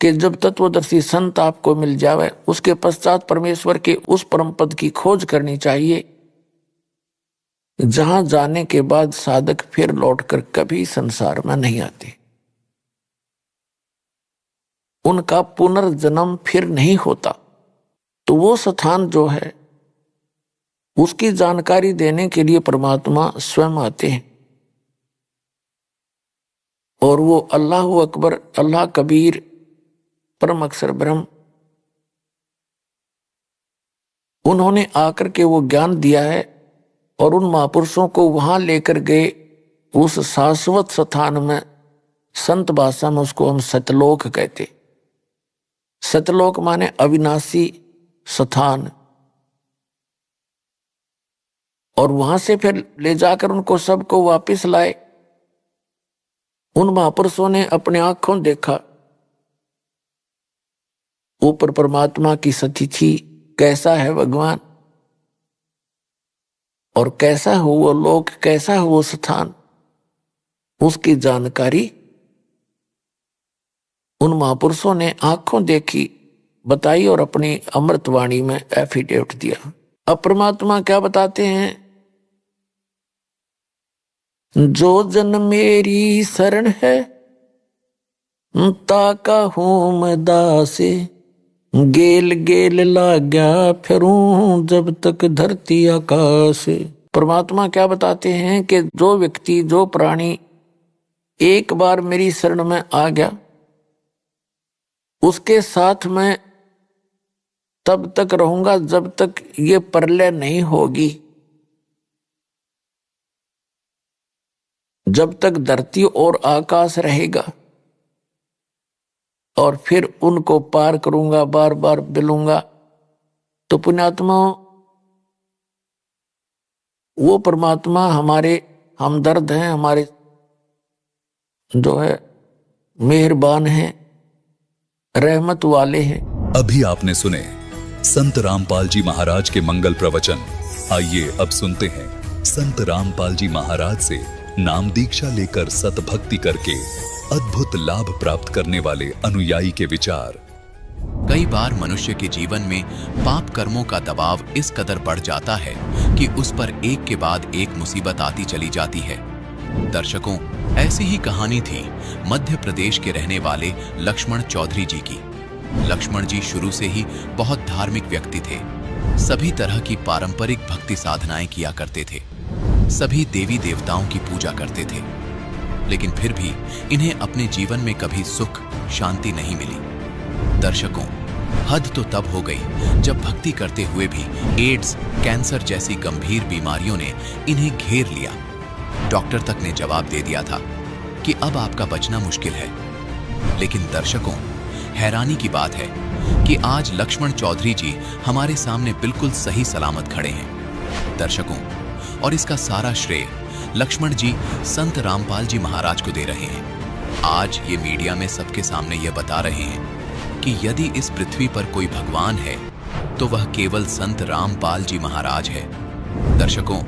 कि जब तत्वदर्शी संत आपको मिल जावे, उसके पश्चात परमेश्वर के उस परम पद की खोज करनी चाहिए, जहां जाने के बाद साधक फिर लौटकर कभी संसार में नहीं आते। उनका पुनर्जन्म फिर नहीं होता। तो वो स्थान जो है, उसकी जानकारी देने के लिए परमात्मा स्वयं आते हैं, और वो अल्लाह अकबर, अल्लाह कबीर, परम अक्षर ब्रह्म, उन्होंने आकर के वो ज्ञान दिया है और उन महापुरुषों को वहां लेकर गए उस शाश्वत स्थान में। संत भाषा में उसको हम सतलोक कहते। सतलोक माने अविनाशी स्थान। और वहां से फिर ले जाकर उनको सबको वापस लाए। उन महापुरुषों ने अपने आंखों देखा ऊपर परमात्मा की सतिथि, कैसा है भगवान और कैसा हो वो लोक, कैसा हो वो स्थान, उसकी जानकारी उन महापुरुषों ने आंखों देखी, बताई और अपनी अमृतवाणी में एफिडेविट दिया। अब परमात्मा क्या बताते हैं? जो जन मेरी शरण है ताका हूं मैं दासे, गेल गेल लाग्या फिरूं जब तक धरती आकाश। परमात्मा क्या बताते हैं कि जो व्यक्ति, जो प्राणी एक बार मेरी शरण में आ गया, उसके साथ मैं तब तक रहूंगा जब तक ये प्रलय नहीं होगी, जब तक धरती और आकाश रहेगा, और फिर उनको पार करूंगा, बार बार मिलूंगा। तो पुण्यात्मा, वो परमात्मा हमारे हमदर्द हैं, हमारे जो है मेहरबान हैं, रहमत वाले हैं। अभी आपने सुने संत रामपाल जी महाराज के मंगल प्रवचन। आइए अब सुनते हैं संत रामपाल जी महाराज से नाम दीक्षा लेकर सतभक्ति करके अद्भुत लाभ प्राप्त करने वाले अनुयायी के विचार। कई बार मनुष्य के जीवन में पाप कर्मों का दबाव इस कदर बढ़ जाता है कि उस पर एक के बाद एक मुसीबत आती चली जाती है। दर्शकों, ऐसी ही कहानी थी मध्य प्रदेश के रहने वाले लक्ष्मण चौधरी जी की। लक्ष्मण जी शुरू से ही बहुत धार्मिक व्यक्ति थे। सभी तरह की पारंपरिक भक्ति साधनाएं किया करते थे, सभी देवी देवताओं की पूजा करते थे, लेकिन फिर भी इन्हें अपने जीवन में कभी सुख शांति नहीं मिली। दर्शकों, हद तो तब हो गई जब भक्ति करते हुए भी एड्स, कैंसर जैसी गंभीर बीमारियों ने इन्हें घेर लिया। डॉक्टर तक ने जवाब दे दिया था कि अब आपका बचना मुश्किल है। लेकिन दर्शकों, हैरानी की बात है कि आज लक्ष्मण चौधरी जी हमारे सामने बिल्कुल सही सलामत खड़े हैं। दर्शकों, और इसका सारा श्रेय लक्ष्मण जी संत रामपाल जी महाराज को दे रहे हैं। आज ये मीडिया में सबके सामने ये बता रहे हैं कि यदि इस पृथ्वी पर कोई भगवान है तो वह केवल संत रामपाल जी महाराज है। दर्शकों,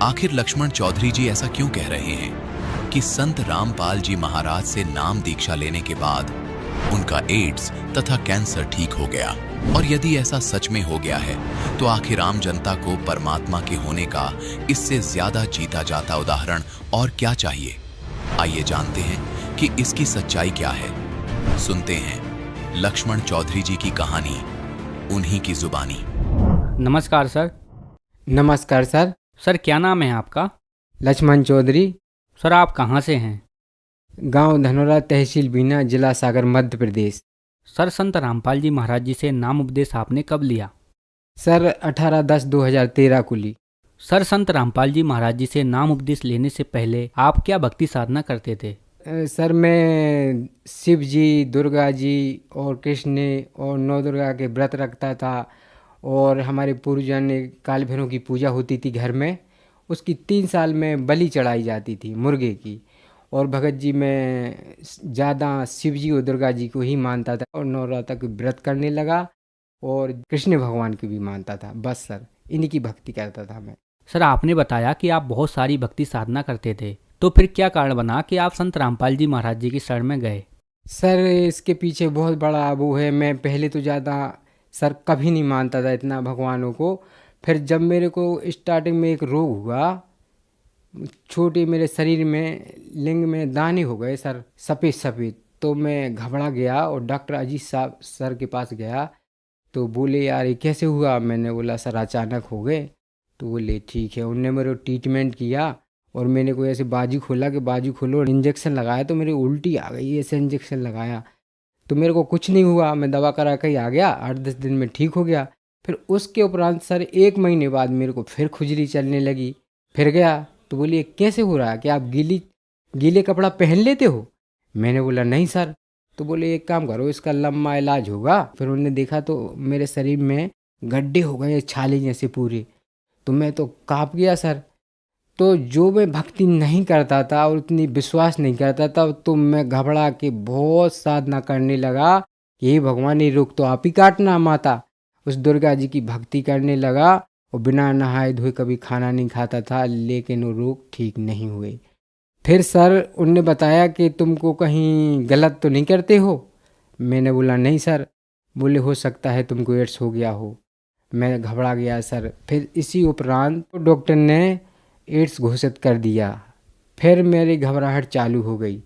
आखिर लक्ष्मण चौधरी जी ऐसा क्यों कह रहे हैं कि संत रामपाल जी महाराज से नाम दीक्षा लेने के बाद उनका एड्स तथा कैंसर ठीक हो गया? और यदि ऐसा सच में हो गया है तो आखिर आम जनता को परमात्मा के होने का इससे ज्यादा जीता जाता उदाहरण और क्या चाहिए? आइए जानते हैं कि इसकी सच्चाई क्या है। सुनते हैं लक्ष्मण चौधरी जी की कहानी, उन्हीं की जुबानी। नमस्कार सर। नमस्कार सर। सर क्या नाम है आपका? लक्ष्मण चौधरी। सर आप कहाँ से हैं? गांव धनोरा, तहसील बीना, जिला सागर, मध्य प्रदेश। सर संत रामपाल जी महाराज जी से नाम उपदेश आपने कब लिया? सर 18/10/2013 को ली। सर संत रामपाल जी महाराज जी से नाम उपदेश लेने से पहले आप क्या भक्ति साधना करते थे? सर मैं शिव जी, दुर्गा जी और कृष्ण और नौ दुर्गा के व्रत रखता था, और हमारे पूर्वजन काल भैरव की पूजा होती थी घर में। उसकी 3 साल में बलि चढ़ाई जाती थी मुर्गे की। और भगत जी में ज़्यादा शिव जी और दुर्गा जी को ही मानता था, और नवरात्र के व्रत करने लगा, और कृष्ण भगवान को भी मानता था। बस सर इन्हीं की भक्ति करता था मैं। सर आपने बताया कि आप बहुत सारी भक्ति साधना करते थे, तो फिर क्या कारण बना कि आप संत रामपाल जी महाराज जी की शरण में गए? सर इसके पीछे बहुत बड़ा वो है। मैं पहले तो ज़्यादा सर कभी नहीं मानता था इतना भगवानों को। फिर जब मेरे को स्टार्टिंग में एक रोग हुआ, छोटे मेरे शरीर में लिंग में दाने हो गए सर, सफ़ेद सफ़ेद, तो मैं घबरा गया और डॉक्टर अजीत साहब सर के पास गया। तो बोले यार ये कैसे हुआ? मैंने बोला सर अचानक हो गए। तो बोले ठीक है। उनने मेरे ट्रीटमेंट किया, और मैंने कोई ऐसे बाजू खोला कि बाजू खोलो, इंजेक्शन लगाया तो मेरी उल्टी आ गई। ऐसे इंजेक्शन लगाया तो मेरे को कुछ नहीं हुआ। मैं दवा करा के ही आ गया, 8-10 दिन में ठीक हो गया। फिर उसके उपरांत सर 1 महीने बाद मेरे को फिर खुजली चलने लगी। फिर गया तो बोली ये कैसे हो रहा है? कि आप गीले कपड़ा पहन लेते हो? मैंने बोला नहीं सर। तो बोले एक काम करो, इसका लंबा इलाज होगा। फिर उन्होंने देखा तो मेरे शरीर में गड्ढे हो गए, छाले जैसे पूरे। तो मैं तो काँप गया सर। तो जो मैं भक्ति नहीं करता था और उतनी विश्वास नहीं करता था, तो मैं घबरा के बहुत साधना करने लगा कि हे भगवान ये रोग तो आप ही काटना माता। उस दुर्गा जी की भक्ति करने लगा, और बिना नहाए धोए कभी खाना नहीं खाता था, लेकिन वो रोग ठीक नहीं हुए। फिर सर उनने बताया कि तुमको कहीं गलत तो नहीं करते हो? मैंने बोला नहीं सर। बोले हो सकता है तुमको एड्स हो गया हो। मैं घबरा गया सर। फिर इसी उपरांत डॉक्टर ने एड्स घोषित कर दिया। फिर मेरी घबराहट चालू हो गई।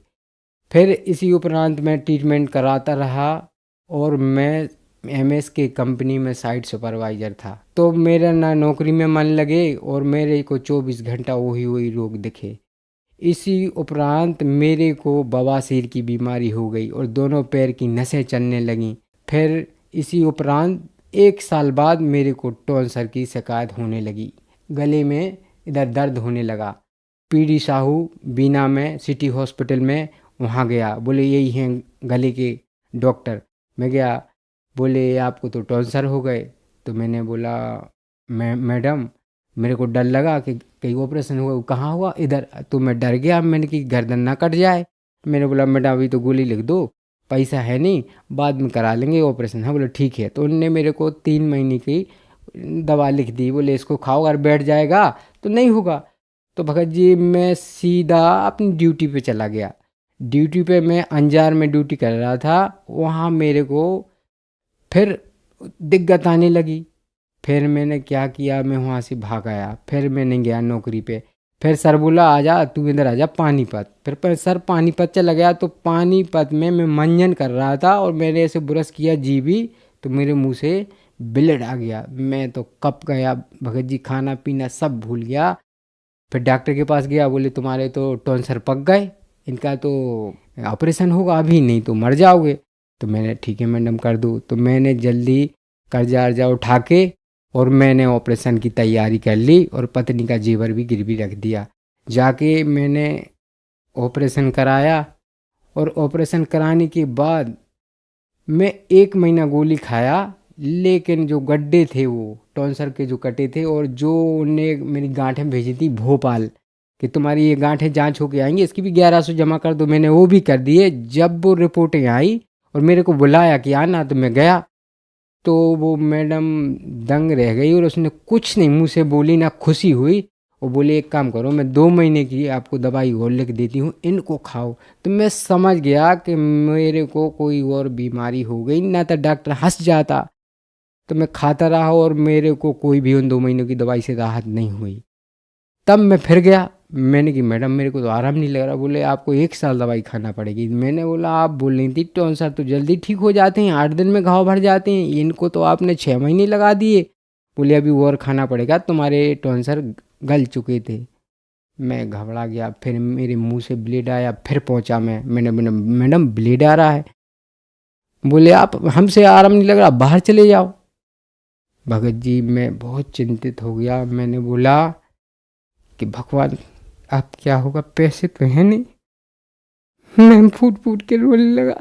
फिर इसी उपरांत मैं ट्रीटमेंट कराता रहा, और मैं एमएस के कंपनी में साइट सुपरवाइज़र था। तो मेरा ना नौकरी में मन लगे, और मेरे को 24 घंटा वही रोग दिखे। इसी उपरांत मेरे को बवासीर की बीमारी हो गई, और दोनों पैर की नसें चलने लगीं। फिर इसी उपरांत 1 साल बाद मेरे को टॉन्सर की शिकायत होने लगी। गले में इधर दर्द होने लगा। पीडी साहू बीना में सिटी हॉस्पिटल में वहाँ गया। बोले यही हैं गले के डॉक्टर। मैं गया, बोले आपको तो टॉन्सर हो गए। तो मैंने बोला मैडम मेरे को डर लगा कि कहीं ऑपरेशन हुआ। कहाँ हुआ? इधर। तो मैं डर गया, मैंने कि गर्दन ना कट जाए। मैंने बोला मैडम अभी तो गोली लिख दो, पैसा है नहीं, बाद में करा लेंगे ऑपरेशन। हाँ बोले ठीक है। तो उनने मेरे को 3 महीने की दवा लिख दी। बोले इसको खाओ, अगर बैठ जाएगा तो नहीं होगा। तो भगत जी मैं सीधा अपनी ड्यूटी पे चला गया। ड्यूटी पे मैं अंजार में ड्यूटी कर रहा था। वहाँ मेरे को फिर दिक्कत आने लगी। फिर मैंने क्या किया, मैं वहाँ से भाग आया। फिर मैं नहीं गया नौकरी पे। फिर सर बोला आजा तू इधर आजा पानीपत। फिर सर पानीपत चला गया। तो पानीपत में मैं मंजन कर रहा था, और मैंने ऐसे ब्रश किया जीभी, तो मेरे मुंह से ब्लड आ गया। मैं तो कप गया भगत जी, खाना पीना सब भूल गया। फिर डॉक्टर के पास गया। बोले तुम्हारे तो टॉन्सर पक गए, इनका तो ऑपरेशन होगा, अभी नहीं तो मर जाओगे। तो मैंने ठीक है मैडम कर दूँ। तो मैंने जल्दी कर्जा अर्जा उठा के और मैंने ऑपरेशन की तैयारी कर ली और पत्नी का जेवर भी गिरवी रख दिया। जाके मैंने ऑपरेशन कराया और ऑपरेशन कराने के बाद मैं 1 महीना गोली खाया, लेकिन जो गड्ढे थे वो टॉन्सर के जो कटे थे, और जो उनने मेरी गांठें भेजी थी भोपाल कि तुम्हारी ये गांठें जांच होके आएंगी, इसकी भी 1100 जमा कर दो, मैंने वो भी कर दिए। जब वो रिपोर्टें आई और मेरे को बुलाया कि आना, तो मैं गया तो वो मैडम दंग रह गई और उसने कुछ नहीं मुँह से बोली, ना खुशी हुई। वो बोले एक काम करो, मैं 2 महीने की आपको दवाई और लिख देती हूँ, इनको खाओ। तो मैं समझ गया कि मेरे को कोई और बीमारी हो गई, ना तो डॉक्टर हंस जाता। तो मैं खाता रहा और मेरे को कोई भी उन 2 महीनों की दवाई से राहत नहीं हुई। तब मैं फिर गया, मैंने कि मैडम मेरे को तो आराम नहीं लग रहा। बोले आपको 1 साल दवाई खाना पड़ेगी। मैंने बोला आप बोल रही थी टॉन्सर तो जल्दी ठीक हो जाते हैं, 8 दिन में घाव भर जाते हैं, इनको तो आपने 6 महीने लगा दिए। बोले अभी और खाना पड़ेगा, तुम्हारे टॉन्सर गल चुके थे। मैं घबरा गया, फिर मेरे मुंह से ब्लेड आया, फिर पहुंचा मैंने मैडम ब्लेड आ रहा है। बोले आप हमसे आराम नहीं लग रहा, बाहर चले जाओ। भगत जी मैं बहुत चिंतित हो गया। मैंने बोला कि भगवान अब क्या होगा, पैसे तो हैं नहीं। मैं फूट फूट के रोने लगा,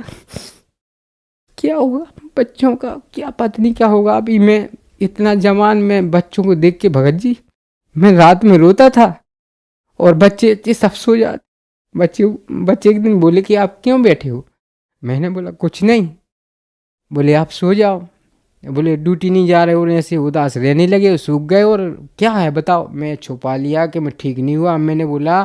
क्या होगा बच्चों का, क्या पत्नी का होगा। अभी मैं इतना जवान, मैं बच्चों को देख के भगत जी मैं रात में रोता था और बच्चे सब सो जाते। बच्चे एक दिन बोले कि आप क्यों बैठे हो। मैंने बोला कुछ नहीं। बोले आप सो जाओ। बोले ड्यूटी नहीं जा रहे, और ऐसे उदास रहने लगे, सूख गए। और क्या है बताओ। मैं छुपा लिया कि मैं ठीक नहीं हुआ। मैंने बोला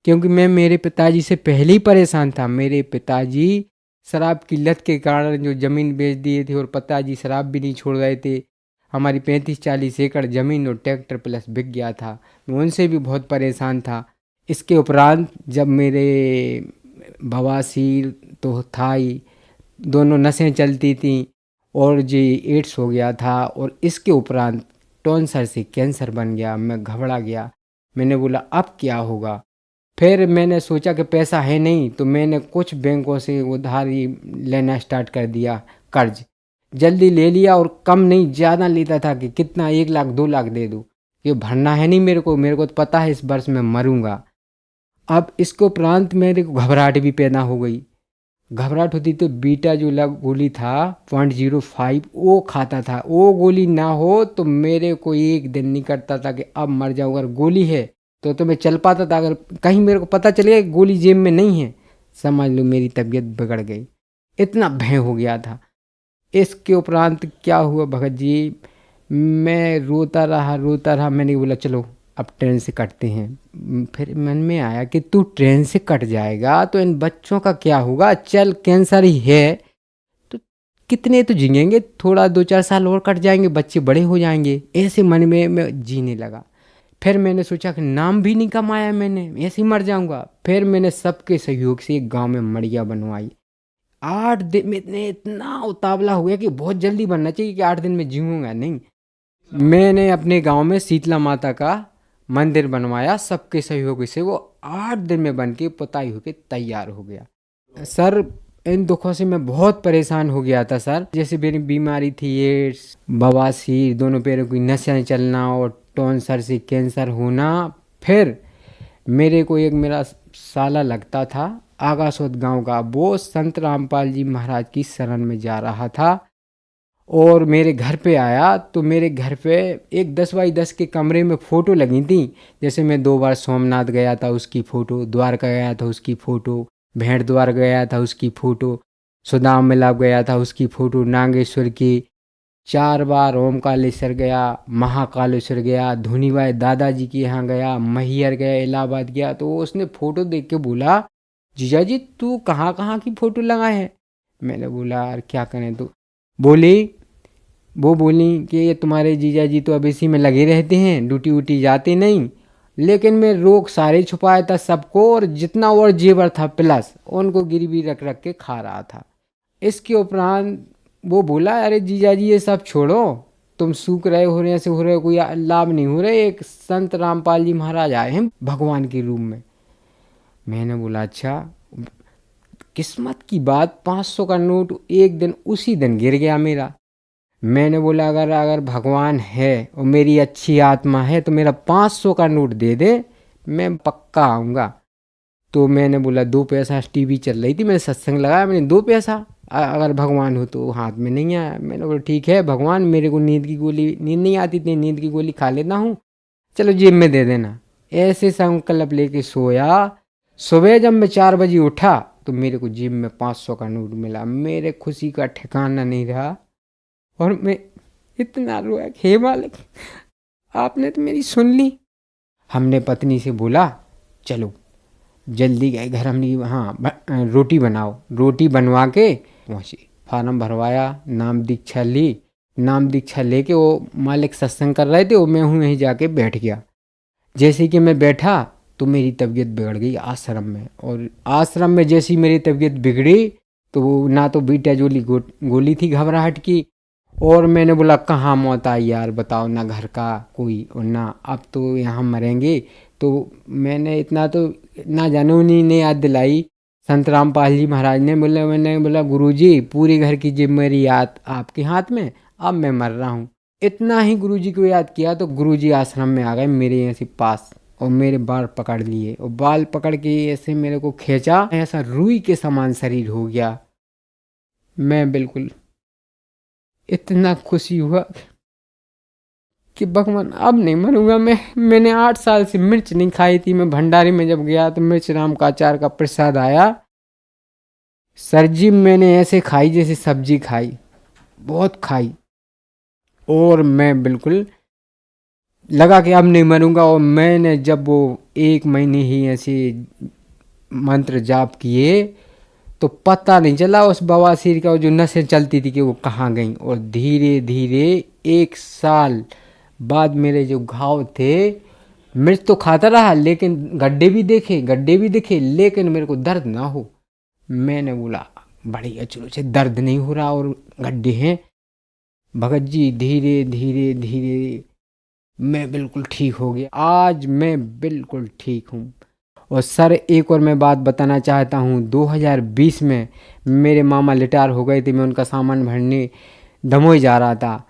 क्योंकि मैं मेरे पिताजी से पहले ही परेशान था। मेरे पिताजी शराब की लत के कारण जो ज़मीन बेच दिए थे, और पिताजी शराब भी नहीं छोड़ रहे थे। हमारी 35-40 एकड़ ज़मीन और ट्रैक्टर प्लस बिक गया था। मैं उनसे भी बहुत परेशान था। इसके उपरांत जब मेरे बवासीर तो था ही, दोनों नसें चलती थीं, और जी एड्स हो गया था, और इसके उपरांत टॉन्सर से कैंसर बन गया। मैं घबरा गया। मैंने बोला अब क्या होगा। फिर मैंने सोचा कि पैसा है नहीं, तो मैंने कुछ बैंकों से उधारी लेना स्टार्ट कर दिया, कर्ज जल्दी ले लिया, और कम नहीं ज़्यादा लेता था कि कितना 1 लाख 2 लाख दे दूँ, ये भरना है नहीं मेरे को तो पता है इस वर्ष मैं मरूंगा। अब इसके उपरांत मेरे को घबराहट भी पैदा हो गई। घबराहट होती तो बीटा जो गोली था 0.05 वो खाता था। वो गोली ना हो तो मेरे को एक दिन नहीं करता था कि अब मर जाऊँ। अगर गोली है तो मैं चल पाता था। अगर कहीं मेरे को पता चलेगा कि गोली जेब में नहीं है, समझ लो मेरी तबीयत बिगड़ गई। इतना भय हो गया था। इसके उपरांत क्या हुआ भगत जी, मैं रोता रहा। मैंने बोला चलो अब ट्रेन से कटते हैं। फिर मन में आया कि तू ट्रेन से कट जाएगा तो इन बच्चों का क्या होगा। चल कैंसर ही है तो कितने तो जिएंगे, थोड़ा 2-4 साल और कट जाएंगे, बच्चे बड़े हो जाएंगे। ऐसे मन में मैं जीने लगा। फिर मैंने सोचा कि नाम भी नहीं कमाया मैंने, ऐसे ही मर जाऊंगा। फिर मैंने सबके सहयोग से एक गांव में मड़िया बनवाई। 8 दिन में इतना उतावला हो गया कि बहुत जल्दी बनना चाहिए कि 8 दिन में जीऊँगा नहीं। मैंने अपने गांव में शीतला माता का मंदिर बनवाया सबके सहयोग से। वो 8 दिन में बन के पुताई होके तैयार हो गया। सर इन दुखों से मैं बहुत परेशान हो गया था सर। जैसे मेरी बीमारी थी एड्स, बवासीर, दोनों पैरों की नसें चलना, और टॉन्सर से कैंसर होना। फिर मेरे को एक मेरा साला लगता था आगासोद गांव का, वो संत रामपाल जी महाराज की शरण में जा रहा था और मेरे घर पे आया। तो मेरे घर पे एक 10x10 के कमरे में फ़ोटो लगी थी। जैसे मैं 2 बार सोमनाथ गया था उसकी फ़ोटो, द्वारका गया था उसकी फ़ोटो, भेंट द्वार गया था उसकी फ़ोटो, सुदाम मिलाप गया था उसकी फ़ोटो, नागेश्वर की 4 बार ओमकालेश्वर गया, महाकालेश्वर गया, धुनीबाई दादाजी के यहाँ गया, मैहर गया, इलाहाबाद गया। तो उसने फ़ोटो देख के बोला जीजा जी तू कहाँ कहाँ की फ़ोटो लगाए है। मैंने बोला यार क्या करें। तो वो बोली कि ये तुम्हारे जीजा जी तो अब इसी में लगे रहते हैं, ड्यूटी वूटी जाते नहीं। लेकिन मैं रोग सारे छुपाया था सबको, और जितना और जेवर था प्लस उनको गिरवी रख रख के खा रहा था। इसके उपरांत वो बोला अरे जीजा जी ये सब छोड़ो, तुम सूख रहे हो रहे से हो रहे, कोई लाभ नहीं हो रहे। एक संत रामपाल जी महाराज आए हैं भगवान के रूप में। मैंने बोला अच्छा किस्मत की बात 500 का नोट एक दिन उसी दिन गिर गया मेरा। मैंने बोला अगर अगर भगवान है और मेरी अच्छी आत्मा है तो मेरा 500 का नोट दे दे, मैं पक्का आऊँगा। तो मैंने बोला 2 पैसा, टीवी चल रही थी, मैंने सत्संग लगाया, मैंने 2 पैसा अगर भगवान हो तो हाथ में नहीं आया। मैंने बोला ठीक है भगवान, मेरे को नींद नहीं आती थी, नींद की गोली खा लेता हूँ, चलो जेब में दे देना। ऐसे संकल्प लेके सोया। सुबह जब मैं 4 बजे उठा तो मेरे को जेब में 500 का नोट मिला। मेरे खुशी का ठिकाना नहीं रहा और मैं इतना रोया, हे मालिक आपने तो मेरी सुन ली। हमने पत्नी से बोला चलो जल्दी गए घर, हमने रोटी बनाओ। रोटी बनवा के पहुँचे, फार्म भरवाया, नाम दीक्षा ली। नाम दीक्षा लेके वो मालिक सत्संग कर रहे थे, वो मैं हूँ यहीं जाके बैठ गया। जैसे कि मैं बैठा तो मेरी तबीयत बिगड़ गई आश्रम में। और आश्रम में जैसी मेरी तबीयत बिगड़ी तो वो ना तो बीटा जोली गोली थी घबराहट की, और मैंने बोला कहाँ मौत आई यार बताओ, ना घर का कोई और ना अब तो यहाँ मरेंगे। तो मैंने इतना तो ना जाने उन्हीं ने याद दिलाई, संत रामपाल जी महाराज ने। मैंने बोला गुरुजी पूरी घर की जिम्मेदारी आपके हाथ में, अब मैं मर रहा हूँ। इतना ही गुरुजी को याद किया तो गुरुजी आश्रम में आ गए मेरे यहाँ से पास और मेरे बाल पकड़ लिए और बाल पकड़ के ऐसे मेरे को खींचा, ऐसा रुई के समान शरीर हो गया। मैं बिल्कुल इतना खुशी हुआ कि भगवान अब नहीं मरूंगा मैं। मैंने 8 साल से मिर्च नहीं खाई थी। मैं भंडारी में जब गया तो मिर्च राम का अचार का प्रसाद आया, सरजी मैंने ऐसे खाई जैसे सब्जी खाई, बहुत खाई। और मैं बिल्कुल लगा कि अब नहीं मरूंगा। और मैंने जब वो 1 महीने ही ऐसे मंत्र जाप किए तो पता नहीं चला उस बवासीर का जो नसें चलती थी कि वो कहाँ गई। और धीरे धीरे 1 साल बाद मेरे जो घाव थे, मिर्च तो खाता रहा लेकिन गड्ढे भी दिखे लेकिन मेरे को दर्द ना हो। मैंने बोला बड़ी अचरज से दर्द नहीं हो रहा और गड्ढे हैं। भगत जी धीरे धीरे धीरे मैं बिल्कुल ठीक हो गया। आज मैं बिल्कुल ठीक हूँ। और सर एक और मैं बात बताना चाहता हूँ, 2020 में मेरे मामा रिटायर हो गए थे। मैं उनका सामान भरने दमोई जा रहा था।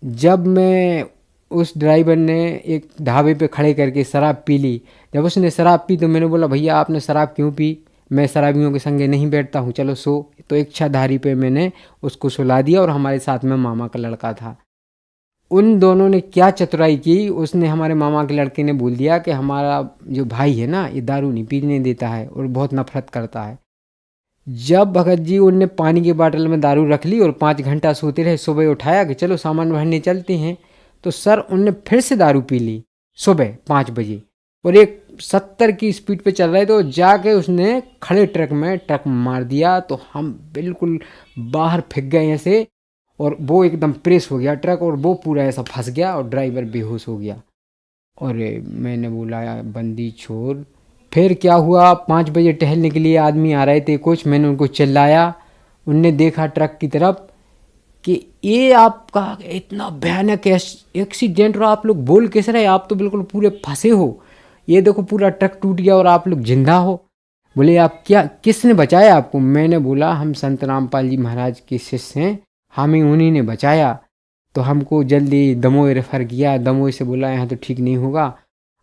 जब मैं उस ड्राइवर ने एक ढाबे पे खड़े करके शराब पी ली। जब उसने शराब पी तो मैंने बोला भैया आपने शराब क्यों पी, मैं शराबियों के संगे नहीं बैठता हूँ, चलो सो। तो इच्छाधारी पे मैंने उसको सुला दिया और हमारे साथ में मामा का लड़का था। उन दोनों ने क्या चतुराई की, उसने हमारे मामा के लड़के ने बोल दिया कि हमारा जो भाई है ना ये दारू नहीं पीने देता है और बहुत नफरत करता है। जब भगत जी उनने पानी की बोतल में दारू रख ली और 5 घंटा सोते रहे, सुबह उठाया कि चलो सामान भरने चलते हैं, तो सर उनने फिर से दारू पी ली सुबह 5 बजे और एक 70 की स्पीड पे चल रहे थे। तो जाके उसने खड़े ट्रक मार दिया। तो हम बिल्कुल बाहर फेंक गए ऐसे और वो एकदम प्रेस हो गया ट्रक और वो पूरा ऐसा फंस गया और ड्राइवर बेहोश हो गया। और मैंने बोला बंदी छोड़। फिर क्या हुआ, 5 बजे टहलने के लिए आदमी आ रहे थे कुछ, मैंने उनको चिल्लाया। उनने देखा ट्रक की तरफ कि ये आपका इतना भयानक एक्सीडेंट और आप लोग बोल कैसे रहे, आप तो बिल्कुल पूरे फंसे हो, ये देखो पूरा ट्रक टूट गया और आप लोग जिंदा हो। बोले आप क्या, किसने बचाया आपको? मैंने बोला हम संत रामपाल जी महाराज के शिष्य हैं, हमें उन्हीं ने बचाया। तो हमको जल्दी दमोई रेफर किया। दमोई से बोला यहाँ तो ठीक नहीं होगा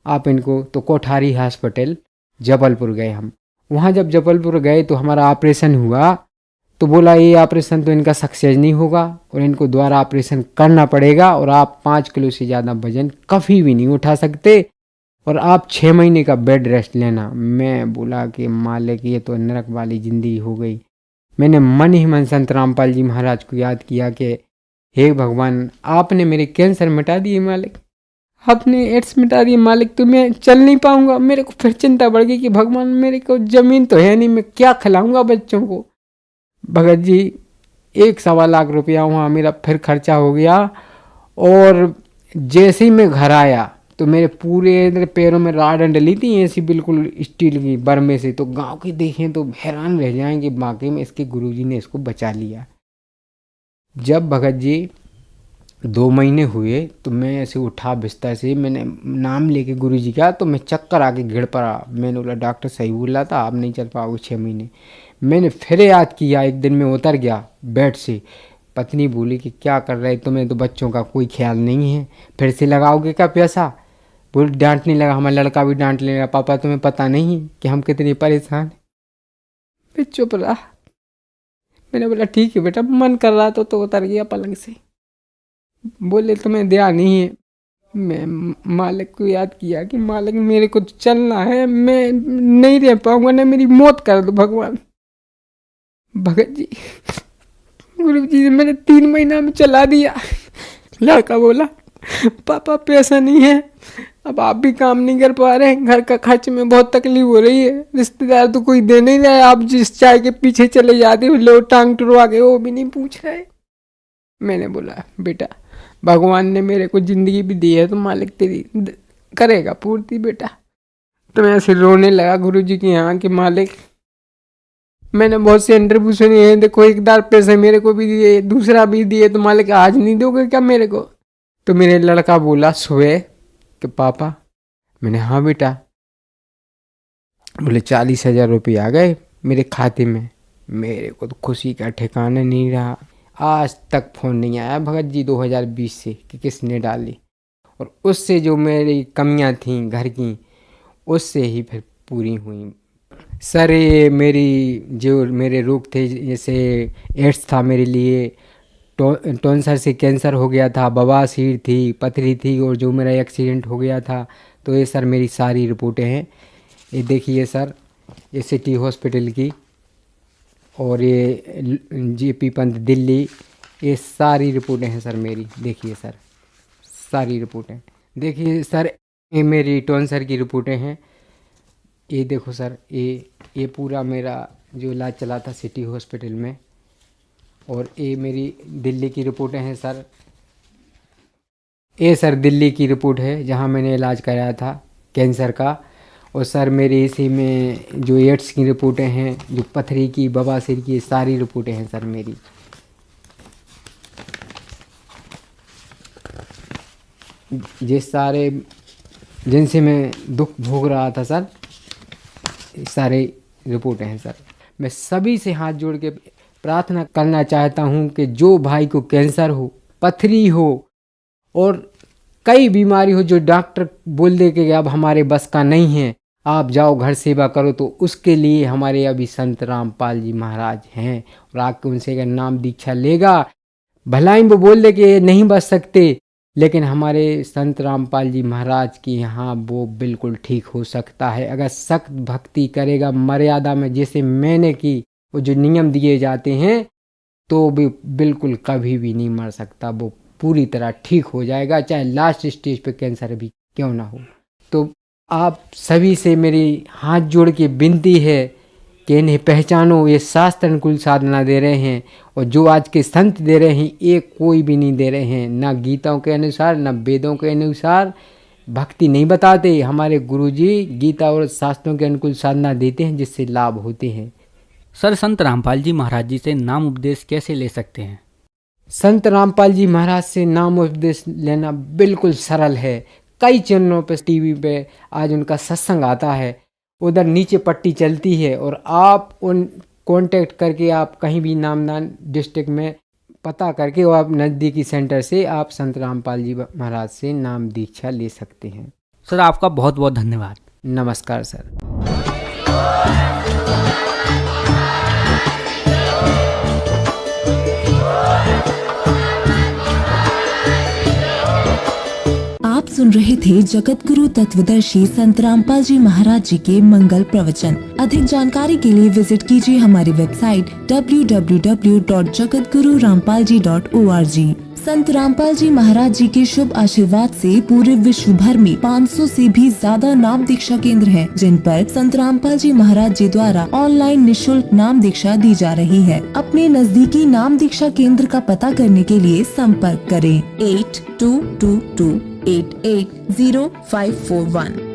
आप इनको, तो कोठारी हॉस्पिटल जबलपुर गए हम। वहाँ जब जबलपुर गए तो हमारा ऑपरेशन हुआ। तो बोला ये ऑपरेशन तो इनका सक्सेस नहीं होगा और इनको दोबारा ऑपरेशन करना पड़ेगा और आप 5 किलो से ज़्यादा वजन कभी भी नहीं उठा सकते और आप 6 महीने का बेड रेस्ट लेना। मैं बोला कि मालिक ये तो नरक वाली जिंदगी हो गई। मैंने मन ही मन संत रामपाल जी महाराज को याद किया कि हे भगवान आपने मेरे कैंसर मिटा दिए मालिक, आपने एड्स मिटा दिए मालिक, तो मैं चल नहीं पाऊंगा। मेरे को फिर चिंता बढ़ गई कि भगवान मेरे को ज़मीन तो है नहीं, मैं क्या खिलाऊंगा बच्चों को। भगत जी 1.25 लाख रुपया वहाँ मेरा फिर खर्चा हो गया। और जैसे ही मैं घर आया तो मेरे पूरे पैरों में राड डली थी ऐसी बिल्कुल स्टील की बर्मे से। तो गांव के देखें तो हैरान रह जाएंगे, बाकी में इसके गुरुजी ने इसको बचा लिया। जब भगत जी 2 महीने हुए तो मैं ऐसे उठा बिस्तर से, मैंने नाम लेके गुरुजी का, तो मैं चक्कर आके गिर पड़ा। मैंने बोला डॉक्टर सही बोला था, आप नहीं चल पाओगे 6 महीने। मैंने फिर याद किया, एक दिन मैं उतर गया बेड से। पत्नी बोली कि क्या कर रहे, तुम्हें तो बच्चों का कोई ख्याल नहीं है, फिर से लगाओगे क्या पैसा। बोल डांटने लगा, हमारा लड़का भी डांटने लगा, पापा तुम्हें पता नहीं कि हम कितने परेशान हैं। मैं चुप रहा। मैंने बोला ठीक है बेटा, मन कर रहा तो उतर गया पलंग से। बोले तुम्हें ध्यान नहीं है। मैं मालिक को याद किया कि मालिक मेरे को चलना है, मैं नहीं रह पाऊंगा, ना मेरी मौत कर दो भगवान। भगत जी, गुरु जी ने मैंने 3 महीना में चला दिया। लड़का बोला पापा पैसा नहीं है, अब आप भी काम नहीं कर पा रहे, घर का खर्च में बहुत तकलीफ हो रही है, रिश्तेदार तो कोई दे नहीं रहा है, आप जिस चाय के पीछे चले जाते हो लो टांग टुरवा के वो भी नहीं पूछ रहे। मैंने बोला बेटा भगवान ने मेरे को जिंदगी भी दी है तो मालिक तेरी करेगा पूर्ति बेटा। तो मैं ऐसे रोने लगा गुरु जी के यहाँ कि मालिक मैंने बहुत से इंटरव्यू सुने हैं, देखो एक बार पैसे मेरे को भी दिए, दूसरा भी दिए, तो मालिक आज नहीं दोगे क्या मेरे को। तो मेरे लड़का बोला सुबह कि पापा। मैंने हाँ बेटा। बोले 40,000 रुपये आ गए मेरे खाते में। मेरे को तो खुशी का ठिकाना नहीं रहा। आज तक फ़ोन नहीं आया भगत जी 2020 से कि किसने डाली, और उससे जो मेरी कमियां थीं घर की उससे ही फिर पूरी हुई। सर ये मेरे रोग थे, जैसे एड्स था मेरे लिए, टॉन्सर से कैंसर हो गया था, बवासीर थी, पथरी थी, और जो मेरा एक्सीडेंट हो गया था। तो ये सर मेरी सारी रिपोर्टें हैं। ये देखिए सर, ये सिटी हॉस्पिटल की, और ये JP पंत दिल्ली, ये सारी रिपोर्टें हैं सर मेरी। देखिए सर सारी रिपोर्टें। देखिए सर ये मेरी टॉन्सर की रिपोर्टें हैं। ये देखो सर, ये पूरा मेरा जो इलाज चला था सिटी हॉस्पिटल में। और ये मेरी दिल्ली की रिपोर्टें हैं सर। ये सर दिल्ली की रिपोर्ट है जहाँ मैंने इलाज कराया था कैंसर का। और सर मेरी इसी में जो एड्स की रिपोर्टें हैं, जो पथरी की, बवासीर की, सारी रिपोर्टें हैं सर मेरी। ये सारे जिनसे मैं दुख भोग रहा था सर, सारे रिपोर्टें हैं सर। मैं सभी से हाथ जोड़ के प्रार्थना करना चाहता हूं कि जो भाई को कैंसर हो, पथरी हो और कई बीमारी हो, जो डॉक्टर बोल दे कि अब हमारे बस का नहीं है, आप जाओ घर सेवा करो, तो उसके लिए हमारे अभी संत रामपाल जी महाराज हैं। और आके उनसे अगर नाम दीक्षा लेगा, भलाई वो बोल दे कि नहीं बच सकते, लेकिन हमारे संत रामपाल जी महाराज की यहाँ वो बिल्कुल ठीक हो सकता है। अगर सख्त भक्ति करेगा मर्यादा में, जैसे मैंने की, वो जो नियम दिए जाते हैं, तो भी बिल्कुल कभी भी नहीं मर सकता, वो पूरी तरह ठीक हो जाएगा, चाहे लास्ट स्टेज पे कैंसर भी क्यों ना हो। तो आप सभी से मेरी हाथ जोड़ के विनती है कि इन्हें पहचानो। ये शास्त्र अनुकूल साधना दे रहे हैं, और जो आज के संत दे रहे हैं ये कोई भी नहीं दे रहे हैं, ना गीताओं के अनुसार, ना वेदों के अनुसार भक्ति नहीं बताते। हमारे गुरुजी गीता और शास्त्रों के अनुकूल साधना देते हैं, जिससे लाभ होते हैं। सर संत रामपाल जी महाराज जी से नाम उपदेश कैसे ले सकते हैं? संत रामपाल जी महाराज से नाम उपदेश लेना बिल्कुल सरल है। कई चैनलों पे, टीवी पे आज उनका सत्संग आता है, उधर नीचे पट्टी चलती है, और आप उन कांटेक्ट करके आप कहीं भी नामदान डिस्ट्रिक्ट में पता करके, और आप नज़दीकी सेंटर से आप संत रामपाल जी महाराज से नाम दीक्षा ले सकते हैं। सर आपका बहुत बहुत धन्यवाद। नमस्कार सर। आप सुन रहे थे जगत गुरु तत्वदर्शी संत रामपाल जी महाराज जी के मंगल प्रवचन। अधिक जानकारी के लिए विजिट कीजिए हमारी वेबसाइट www.jagatgururampalji.org। संत रामपाल जी महाराज जी के शुभ आशीर्वाद से पूरे विश्व भर में 500 से भी ज्यादा नाम दीक्षा केंद्र हैं, जिन पर संत रामपाल जी महाराज जी द्वारा ऑनलाइन निशुल्क नाम दीक्षा दी जा रही है। अपने नजदीकी नाम दीक्षा केंद्र का पता करने के लिए संपर्क करें 8222880541।